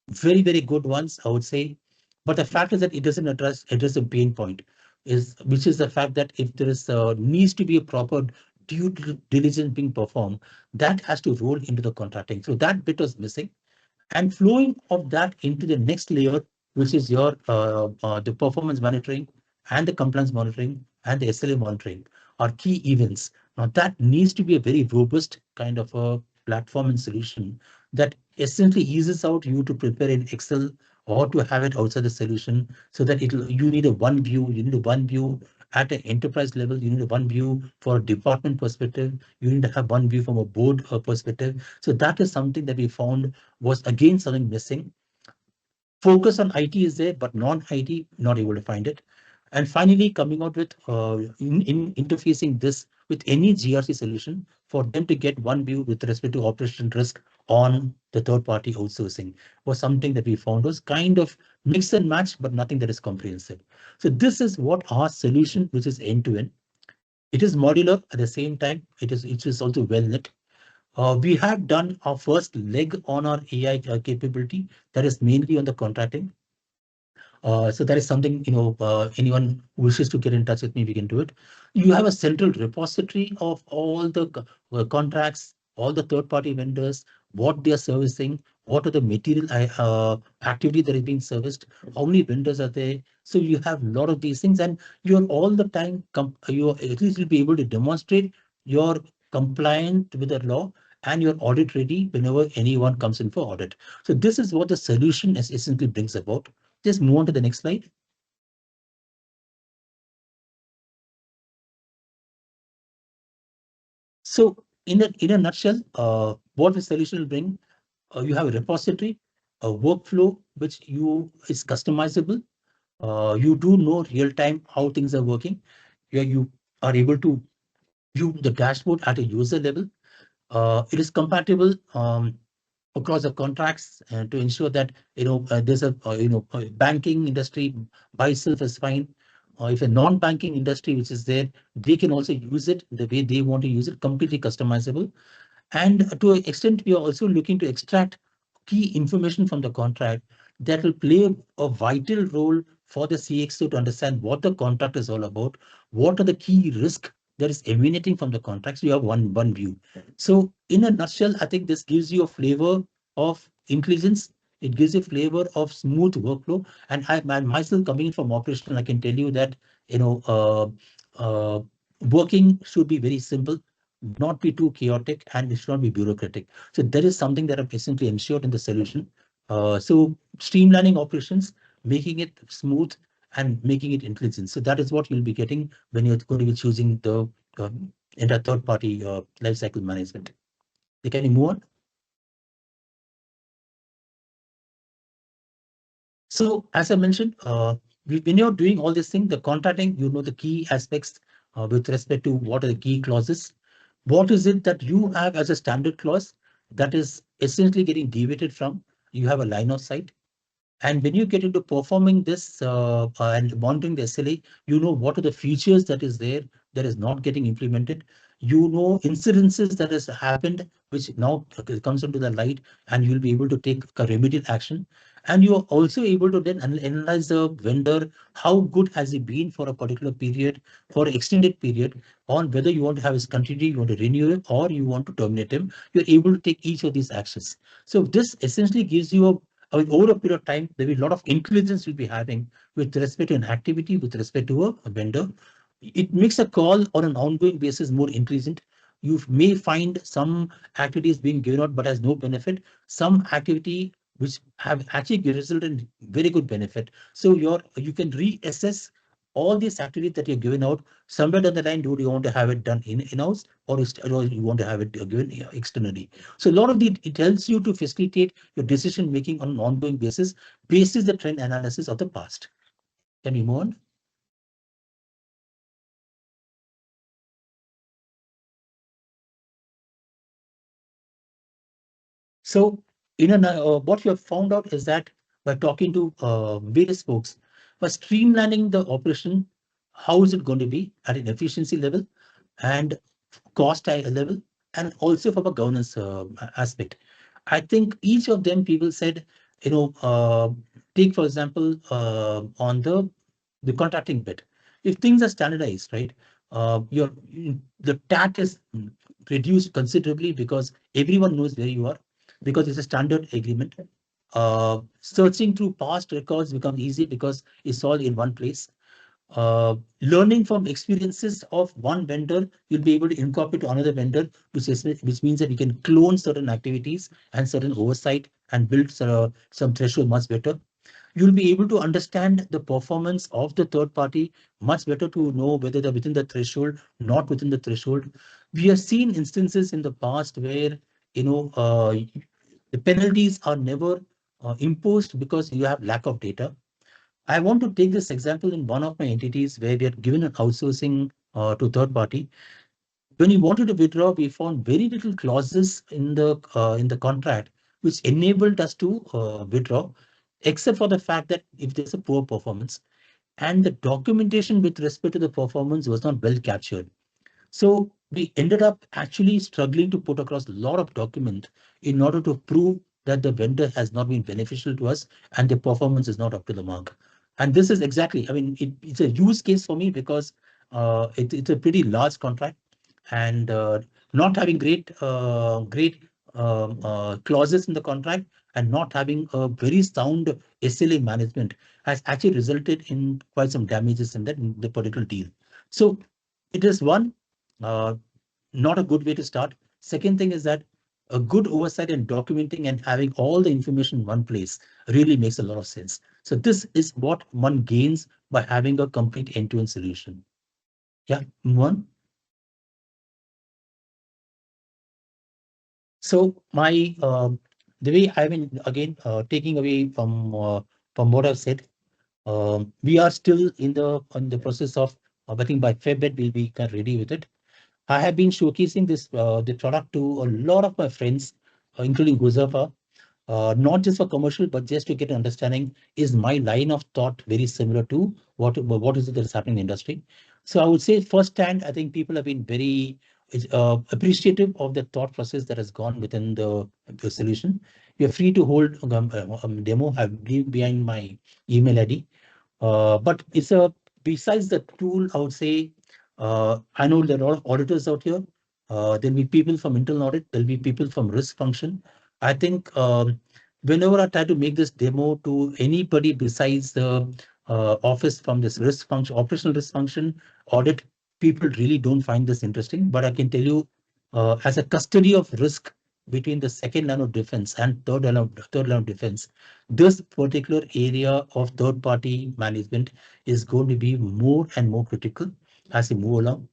very very good ones, I would say. But the fact is that it doesn't address a pain point, which is the fact that if there is needs to be a proper diligence being performed, that has to roll into the contracting. So that bit was missing, and flowing of that into the next layer, which is your the performance monitoring and the compliance monitoring and the SLA monitoring are key events. Now that needs to be a very robust kind of a platform and solution that essentially eases out you to prepare in Excel or to have it outside the solution, so that you need a one view, you need a one view at an enterprise level, you need a one view for a department perspective, you need to have one view from a board perspective. So that is something that we found was again something missing. Focus on IT is there, but non-IT not able to find it. And finally, coming out with in interfacing this with any GRC solution for them to get one view with respect to operational risk on the third-party outsourcing was something that we found was kind of mix and match, but nothing that is comprehensive. So this is what our solution, which is end-to-end. It is modular at the same time. It is also well knit. We have done our first leg on our AI capability that is mainly on the contracting. So that is something, anyone who wishes to get in touch with me, we can do it. You have a central repository of all the contracts, all the third-party vendors, what they are servicing, what are the material activity that is being serviced, how many vendors are there. So you have a lot of these things, and you're all the time, you at least will be able to demonstrate you're compliant with the law and you're audit ready whenever anyone comes in for audit. So this is what the solution essentially brings about. Just move on to the next slide. So in a nutshell, what the solution will bring, you have a repository, a workflow which is customizable. You do know real time how things are working. You are able to view the dashboard at a user level. It is compatible across the contracts to ensure that there's a banking industry by itself is fine. If a non-banking industry which is there, they can also use it the way they want to use it, completely customizable. And to an extent, we are also looking to extract key information from the contract that will play a vital role for the CXO to understand what the contract is all about, what are the key risks that is emanating from the contracts. You have one view. So in a nutshell, I think this gives you a flavor of intelligence. It gives a flavor of smooth workflow. And myself coming in from operational, I can tell you that working should be very simple, not be too chaotic, and it should not be bureaucratic. So there is something that I've essentially ensured in the solution. So streamlining operations, making it smooth and making it intelligent. So that is what you'll be getting when you're going to be choosing the entire third party lifecycle management. Can you move on? So as I mentioned, when you're doing all this thing, the contracting, you know the key aspects with respect to what are the key clauses. What is it that you have as a standard clause that is essentially getting deviated from? You have a line of sight. And when you get into performing this and monitoring the SLA, you know what are the features that is there that is not getting implemented. You know incidences that has happened, which now comes into the light, and you'll be able to take a remedial action. And you are also able to then analyze the vendor, how good has he been for a particular period, for an extended period, on whether you want to have his continuity, you want to renew him, or you want to terminate him. You're able to take each of these actions. So this essentially gives you a over a period of time, there will be a lot of intelligence you'll be having with respect to an activity, with respect to a vendor. It makes a call on an ongoing basis more intelligent. You may find some activities being given out but has no benefit, some activity which have actually resulted in very good benefit. So you can reassess all these activities that you're giving out. Somewhere down the line, do you want to have it done in-house, or you want to have it given externally? So a lot of it helps you to facilitate your decision making on an ongoing basis, basis the trend analysis of the past. Can we move on? So, what you have found out is that by talking to various folks, by streamlining the operation, how is it going to be at an efficiency level and cost level, and also from a governance aspect. I think each of them people said, take for example on the contracting bit. If things are standardized, right, the TAT is reduced considerably because everyone knows where you are, because it's a standard agreement. Searching through past records becomes easy because it's all in one place. Learning from experiences of one vendor, you'll be able to incorporate to another vendor, which means that you can clone certain activities and certain oversight and build some threshold much better. You'll be able to understand the performance of the third party much better to know whether they're within the threshold, not within the threshold. We have seen instances in the past where, the penalties are never imposed because you have lack of data. I want to take this example in one of my entities where we had given an outsourcing to third party. When we wanted to withdraw, we found very little clauses in the contract which enabled us to withdraw, except for the fact that if there's a poor performance, and the documentation with respect to the performance was not well captured. So we ended up actually struggling to put across a lot of document in order to prove that the vendor has not been beneficial to us and the performance is not up to the mark. And this is exactly, I mean, it's a use case for me because it's a pretty large contract, and not having great clauses in the contract and not having a very sound SLA management has actually resulted in quite some damages in the particular deal. So it is one, uh, not a good way to start. Second thing is that a good oversight and documenting and having all the information in one place really makes a lot of sense. So this is what one gains by having a complete end-to-end solution. Yeah, one. So my the way I've been again taking away from what I've said, we are still in the process of I think by February we'll be kind of ready with it. I have been showcasing the product to a lot of my friends, including Guzafa, not just for commercial, but just to get an understanding, is my line of thought very similar to what is it that is happening in the industry? So I would say firsthand, I think people have been very appreciative of the thought process that has gone within the solution. You're free to hold demo. I've leave behind my email ID. But it's a besides the tool, I would say, I know there are a lot of auditors out here. There'll be people from internal audit, there'll be people from risk function. I think whenever I try to make this demo to anybody besides the office from this risk function, operational risk function audit, people really don't find this interesting. But I can tell you, as a custody of risk between the second line of defense and third line of defense, this particular area of third party management is going to be more and more critical as we move along.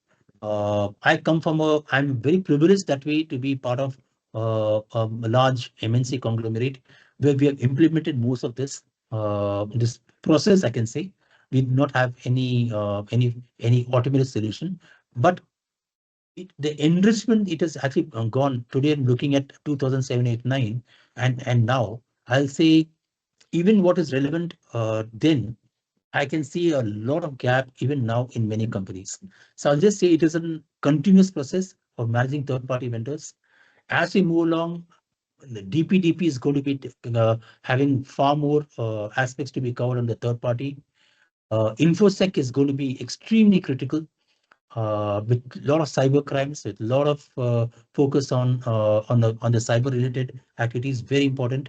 I'm very privileged that way to be part of a large MNC conglomerate where we have implemented most of this. this process, I can say. We do not have any automated solution, but the enrichment, it has actually gone. Today I'm looking at 2007, 8, 9, and now I'll say even what is relevant then, I can see a lot of gap even now in many companies. So I'll just say it is a continuous process of managing third-party vendors. As we move along, the DPDP is going to be having far more aspects to be covered on the third party. InfoSec is going to be extremely critical with a lot of cyber crimes, with a lot of focus on the cyber related activities. Very important.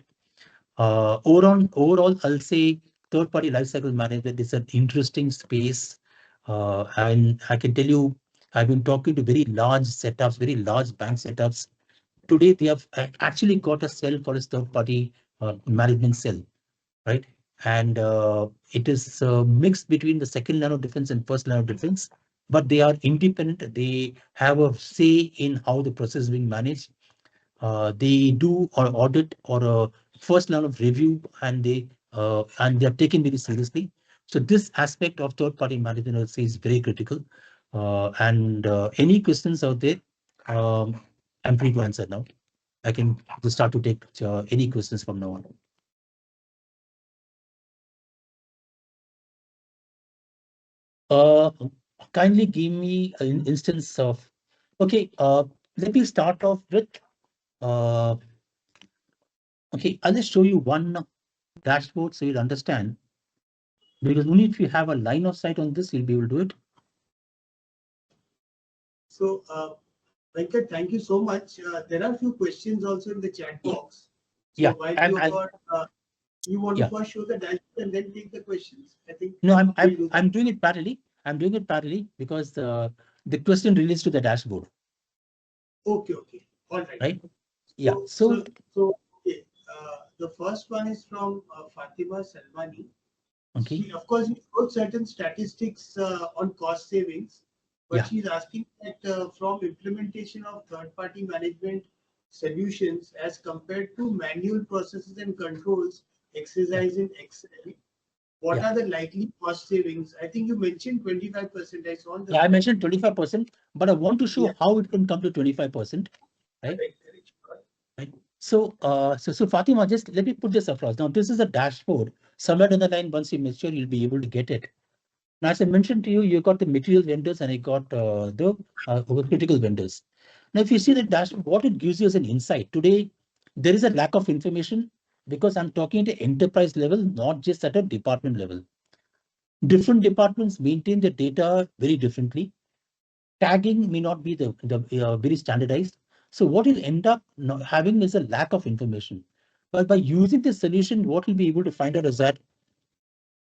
Overall, I'll say third-party lifecycle management is an interesting space, and I can tell you, I've been talking to very large setups, very large bank setups. Today, they have actually got a cell for a third-party management cell, right? And it is mixed between the second line of defense and first line of defense, but they are independent. They have a say in how the process is being managed. They do or audit or a first line of review, and they are taken very seriously. So this aspect of third party management, I would say, is very critical. And any questions out there, I'm free to answer now. I can just start to take any questions from now on. Uh, Kindly give me an instance of. Okay, let me start off with. Uh, okay, I'll just show you one dashboard so you'll understand. Because only if you have a line of sight on this, you'll be able to do it. So, Venkat, thank you so much. There are a few questions also in the chat box. So Yeah, while I'm, you want to yeah. first show the dashboard and then take the questions. I think No, we'll do that. I'm doing it parallelly. I'm doing it parallelly because the question relates to the dashboard, Okay, okay. All right. right? Yeah. Okay. The first one is from Fatima Salmani. Okay. She, of course, you wrote certain statistics on cost savings, but Yeah. she's asking that from implementation of third-party management solutions as compared to manual processes and controls exercised in Excel, what Yeah. are the likely cost savings? I think you mentioned 25%. I saw on the Yeah, I slide. mentioned 25%, but I want to Yeah, show how it can come to 25%, right? correct, correct. Sure. Right. So Fatima, just let me put this across. Now, this is a dashboard. Somewhere down the line, once you mature, you'll be able to get it. Now, as I mentioned to you, you got the material vendors and I got the critical vendors. Now, if you see the dashboard, what it gives you as an insight today, there is a lack of information because I'm talking at enterprise level, not just at a department level. Different departments maintain the data very differently. Tagging may not be the very standardized. So what you'll end up having is a lack of information. But by using this solution, what you'll be able to find out is that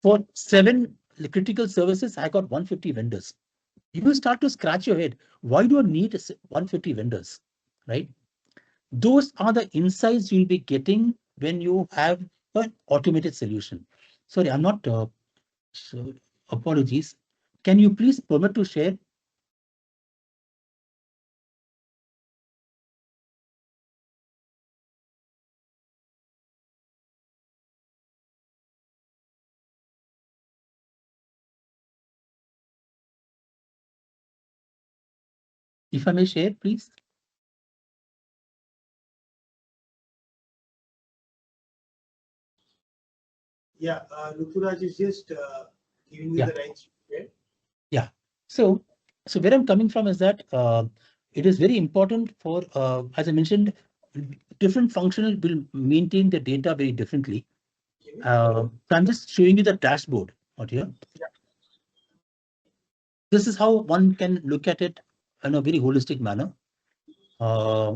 for 7 critical services, I got 150 vendors. You will start to scratch your head. Why do I need 150 vendors? Right? Those are the insights you'll be getting when you have an automated solution. Sorry, I'm not. So, apologies. Can you please permit to share? If I may share, please. Yeah, Luturaj is just giving you Yeah. the rights to share. Yeah. So, where I'm coming from is that it is very important for, as I mentioned, different functional will maintain the data very differently. Okay. So I'm just showing you the dashboard out here. Yeah. This is how one can look at it in a very holistic manner. Uh,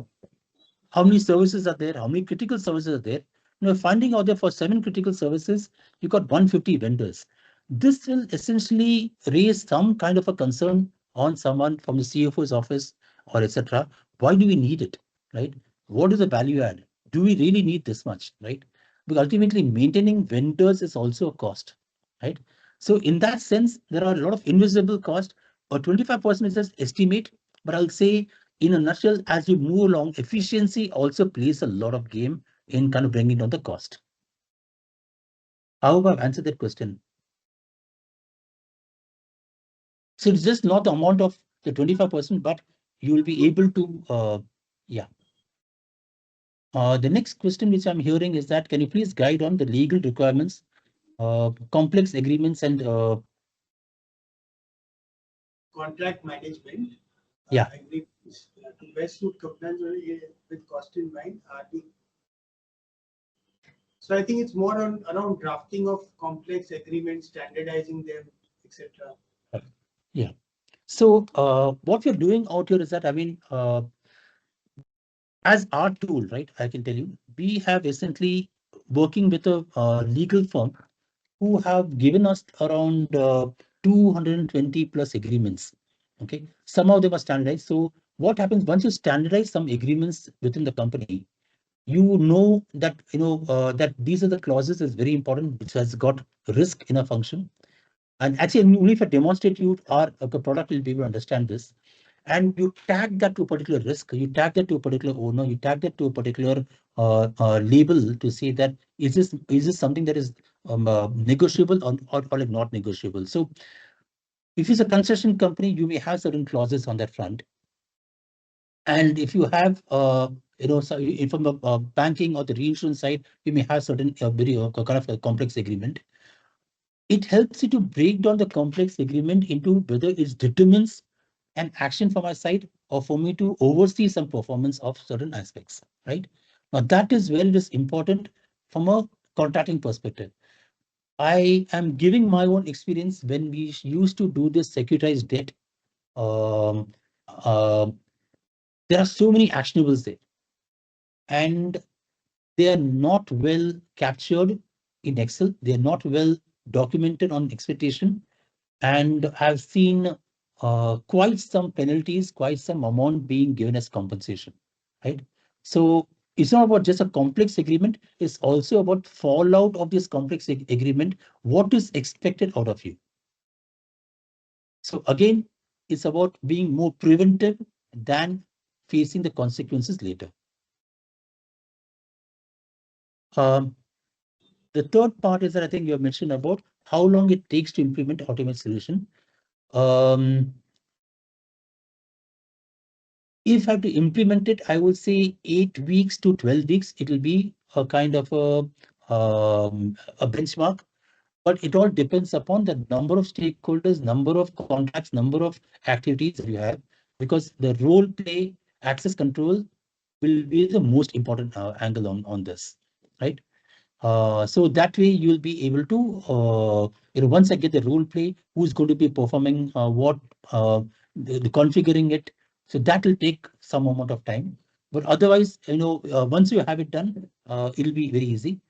how many services are there? How many critical services are there? Finding out that for 7 critical services, you got 150 vendors. This will essentially raise some kind of a concern on someone from the CFO's office or etc. Why do we need it, right? What is the value add? Do we really need this much, right? Because ultimately maintaining vendors is also a cost, right? So in that sense, there are a lot of invisible cost, or 25% is just estimate, but I'll say in a nutshell, as you move along, efficiency also plays a lot of game in kind of bringing down the cost. I hope I've answered that question. So it's just not the amount of the 25%, but you will be able to, yeah. The next question which I'm hearing is that, can you please guide on the legal requirements, complex agreements and Contract management. Yeah. Agreements to best suit compliance with cost in mind. So I think it's more on around drafting of complex agreements, standardizing them, etc. Yeah. So what we're doing out here is that, I mean, as our tool, right, I can tell you, we have essentially working with a legal firm who have given us around 220 plus agreements. Okay, some of them are standardized. So what happens once you standardize some agreements within the company, you know that that these are the clauses is very important, which has got risk in a function. And actually, only if I demonstrate you our product, will be able to understand this. And you tag that to a particular risk, you tag that to a particular owner, you tag that to a particular label to say that is this something that is negotiable or like not negotiable. So if it's a concession company, you may have certain clauses on that front. And if you have so from the banking or the reinsurance side, you may have certain very kind of a complex agreement. It helps you to break down the complex agreement into whether it determines an action from my side or for me to oversee some performance of certain aspects, right? Now that is where it is important from a contracting perspective. I am giving my own experience when we used to do this securitized debt. Um, uh, there are so many actionables there, and they are not well captured in Excel. They are not well documented on expectation. And I've seen quite some penalties, quite some amount being given as compensation, right? So it's not about just a complex agreement, it's also about fallout of this complex agreement, what is expected out of you. So again, it's about being more preventive than facing the consequences later. Um, the third part is that I think you have mentioned about how long it takes to implement automate solution. Um, If I have to implement it, I would say 8 weeks to 12 weeks. It will be a kind of a benchmark, but it all depends upon the number of stakeholders, number of contracts, number of activities that you have, because the role play, access control will be the most important angle on this, right? So that way you'll be able to, once I get the role play, who's going to be performing what, the configuring it. So that will take some amount of time. But otherwise, once you have it done, it'll be very easy.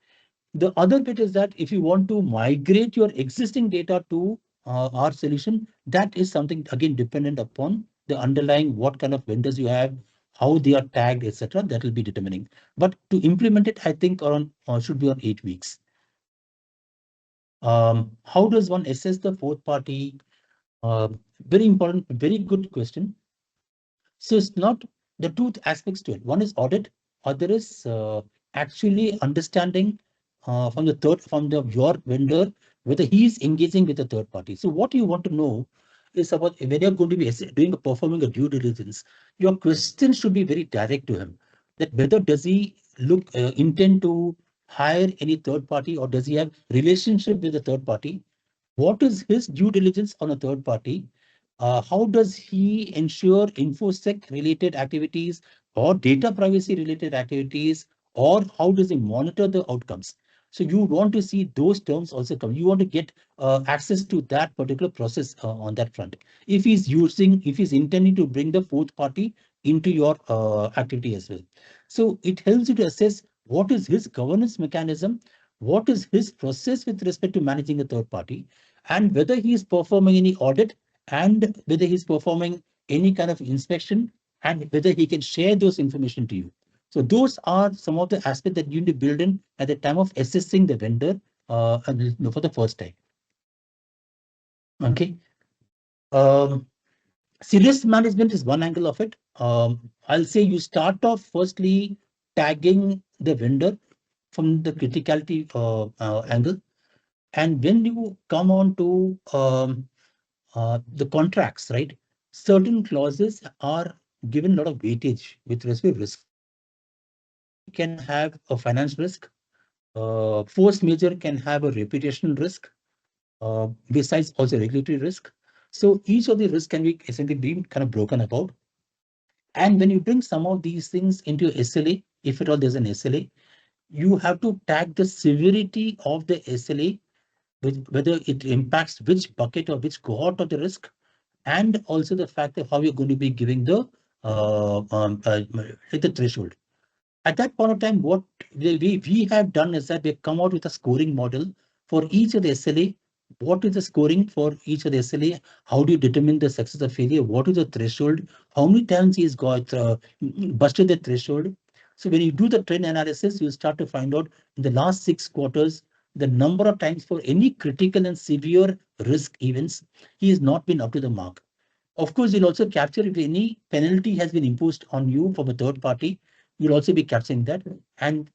The other bit is that if you want to migrate your existing data to our solution, that is something again dependent upon the underlying what kind of vendors you have, how they are tagged, etc. That will be determining. But to implement it, I think around should be on 8 weeks. How does one assess the fourth party? Very important, very good question. So it's not the two aspects to it. One is audit, other is actually understanding from your vendor whether he is engaging with a third party. So what you want to know is about when you're going to be performing a due diligence, your question should be very direct to him. That whether does he intend to hire any third party, or does he have relationship with a third party? What is his due diligence on a third party? How does he ensure infosec related activities or data privacy related activities, or how does he monitor the outcomes? So you want to see those terms also come. You want to get access to that particular process on that front. If he's intending to bring the fourth party into your activity as well. So it helps you to assess what is his governance mechanism, what is his process with respect to managing a third party, and whether he is performing any audit, and whether he's performing any kind of inspection, and whether he can share those information to you. So those are some of the aspects that you need to build in at the time of assessing the vendor for the first time. Okay. Serious management is one angle of it. I'll say you start off firstly tagging the vendor from the criticality angle. And when you come on to the contracts, right? Certain clauses are given a lot of weightage with respect to risk. SLA can have a finance risk. Force majeure can have a reputational risk. Besides also regulatory risk. So each of the risks can be essentially be kind of broken about. And when you bring some of these things into SLA, if at all there's an SLA, you have to tag the severity of the SLA, whether it impacts which bucket or which cohort of the risk, and also the fact of how you're going to be giving the threshold. At that point of time, what we have done is that we've come out with a scoring model for each of the SLA. What is the scoring for each of the SLA? How do you determine the success or failure? What is the threshold? How many times he's got busted the threshold? So when you do the trend analysis, you start to find out in the last 6 quarters, the number of times for any critical and severe risk events, he has not been up to the mark. Of course, you'll also capture if any penalty has been imposed on you from a third party, you'll also be capturing that. And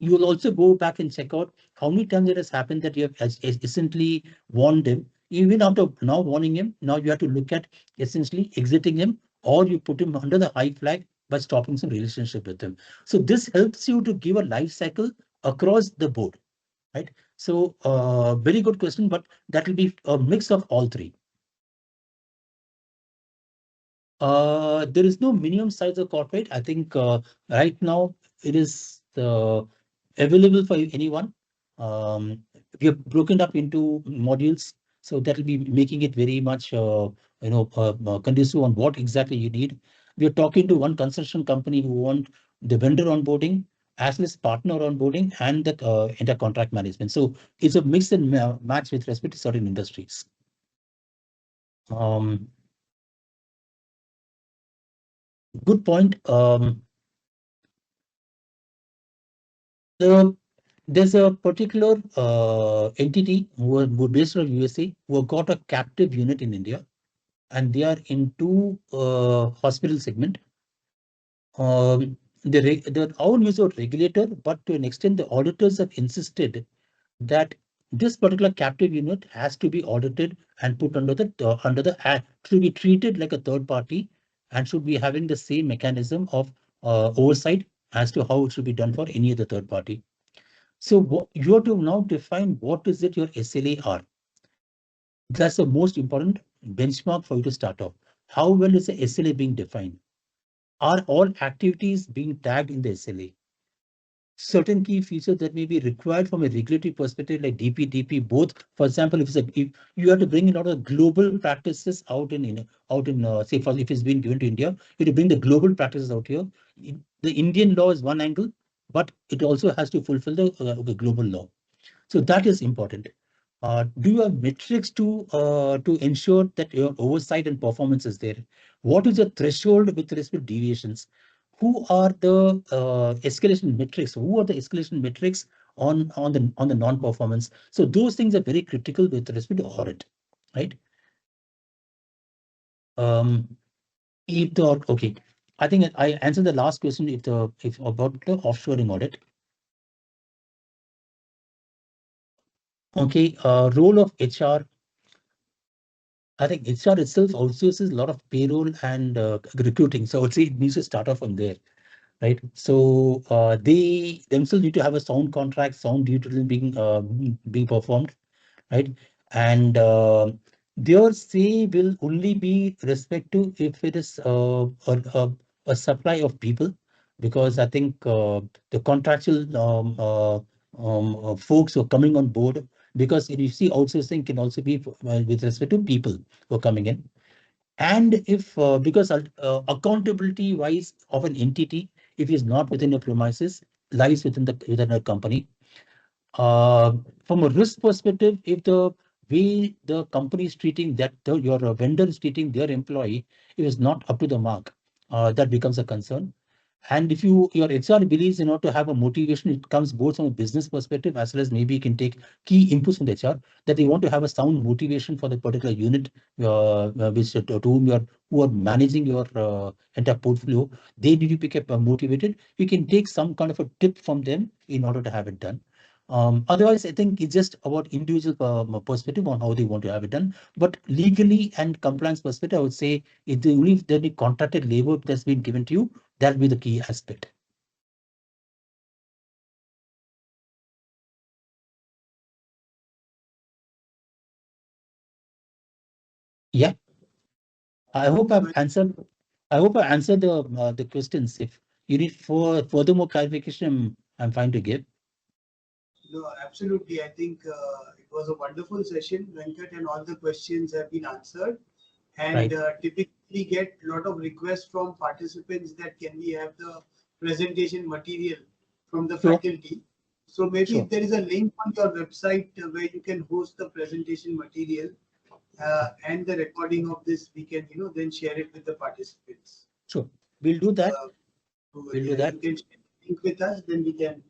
you will also go back and check out how many times it has happened that you have essentially warned him. Even after now warning him, now you have to look at essentially exiting him, or you put him under the high flag by stopping some relationship with him. So this helps you to give a life cycle across the board, right? So very good question, but that will be a mix of all three. There is no minimum size of corporate. I think right now it is available for anyone. We have broken up into modules, so that will be making it very much conducive on what exactly you need. We are talking to one construction company who want the vendor onboarding as well as partner onboarding and the entire contract management. So it's a mix and match with respect to certain industries. Um, Good point. There's a particular entity who are based out of USA who have got a captive unit in India, and they are into hospital segment. Their own use of regulator, but to an extent, the auditors have insisted that this particular captive unit has to be audited and put under the act to be treated like a third party and should be having the same mechanism of oversight as to how it should be done for any other third party. So you have to now define what is it your SLA are. That's the most important benchmark for you to start off. How well is the SLA being defined? Are all activities being tagged in the SLA? Certain key features that may be required from a regulatory perspective, like DP, both. For example, if you have to bring in a lot of global practices out in say for if it's been given to India, you have to bring the global practices out here. The Indian law is one angle, but it also has to fulfill the global law. So that is important. Do you have metrics to ensure that your oversight and performance is there? What is the threshold with respect to deviations? Who are the escalation metrics? Who are the escalation metrics on the non-performance? So those things are very critical with respect to audit, right? If the okay, I think I answered the last question. If about the offshoring audit. Okay, role of HR. I think HR itself outsources a lot of payroll and recruiting. So I would say it needs to start off from there, right? So they themselves need to have a sound contract, sound due diligence being performed, right? And their say will only be respect to if it is a supply of people, because I think the contractual folks who are coming on board, because if you see outsourcing can also be with respect to people who are coming in. And if because accountability wise of an entity, if it's not within your premises, lies within a company. From a risk perspective, if the way the company is treating your vendor is treating their employee, if it's not up to the mark, that becomes a concern. And if your HR believes in order to have a motivation, it comes both from a business perspective as well as maybe you can take key inputs from the HR that they want to have a sound motivation for the particular unit, which to whom who are managing your entire portfolio. They need to be kept motivated. We can take some kind of a tip from them in order to have it done. Otherwise, I think it's just about individual perspective on how they want to have it done. But legally and compliance perspective, I would say if the only if there be contracted labor that's been given to you, that'll be the key aspect. Yeah, I hope I've answered. I hope I answered the questions. If you need further more clarification, I'm fine to give. No, absolutely. I think it was a wonderful session, Venkat, and all the questions have been answered. And Right. typically we get a lot of requests from participants that can we have the presentation material from the Sure. faculty. So maybe if Sure. there is a link on your website where you can host the presentation material and the recording of this, we can then share it with the participants. Sure. We'll do that. Uh, so We'll do yeah, if that. you can share the link with us, then we can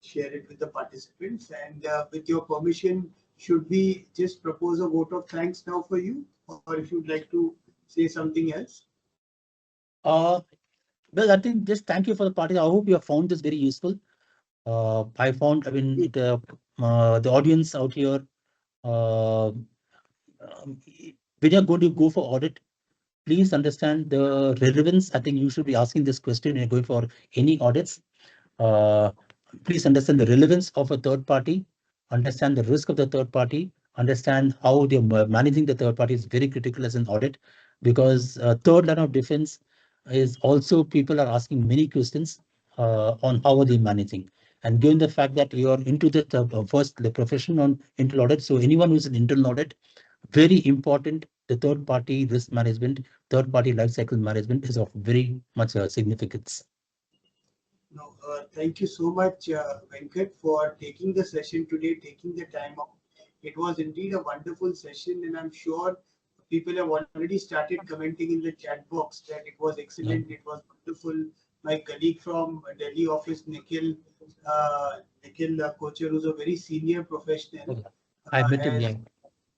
share it with the participants. And with your permission, should we just propose a vote of thanks now for you, or if you'd like to say something else? Uh, well, I think just thank you for the party. I hope you have found this very useful. I found, I mean, the audience out here, when you're going to go for audit, please understand the relevance. I think you should be asking this question when you're going for any audits. Uh, Please understand the relevance of a third party, understand the risk of the third party, understand how they're managing the third party is very critical as an audit, because third line of defense is also people are asking many questions on how are they managing. And given the fact that you are into the profession on internal audit, so anyone who's an internal audit, very important, the third party risk management, third party life cycle management is of very much significance. No, thank you so much, Venkat, for taking the session today, taking the time out. It was indeed a wonderful session, and I'm sure people have already started commenting in the chat box that it was Yeah. excellent, it was wonderful. My colleague from Delhi office, Nikhil Kocher, who's a very senior professional, Okay. I met him. has Yeah.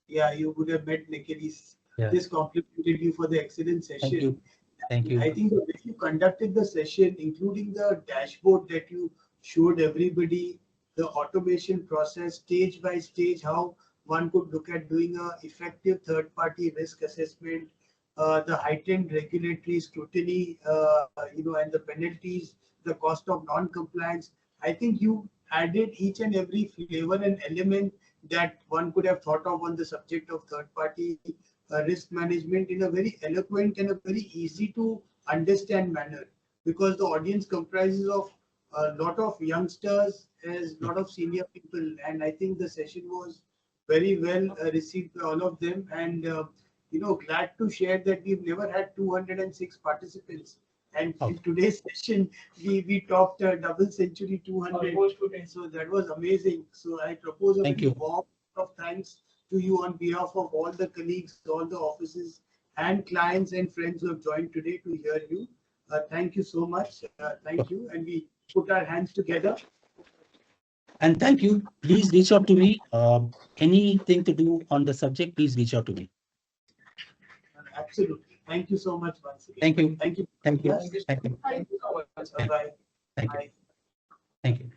yeah, you would have met Nikhil. He's Yeah. just complimented you for the excellent Thank session. you. Thank And you. I think the way you conducted the session, including the dashboard that you showed everybody, the automation process, stage by stage, how one could look at doing a effective third-party risk assessment, the heightened regulatory scrutiny, and the penalties, the cost of non-compliance. I think you added each and every flavor and element that one could have thought of on the subject of third-party risk management in a very eloquent and a very easy to understand manner, because the audience comprises of a lot of youngsters as a lot of senior people, and I think the session was very well received by all of them. And glad to share that we've never had 206 participants, and Oh, in today's session we topped a double century 200. So that was amazing. So I propose a thank very you. warm of thanks to you on behalf of all the colleagues, all the offices, and clients and friends who have joined today to hear you. Thank you so much. Thank you. And we put our hands together. And thank you. Please reach out to me. Anything to do on the subject, please reach out to me. Absolutely. Thank you so much once again. Thank you. Thank you. Thank you. Thank you Thank you. so much. Thank Bye-bye. thank you. Bye. Thank you.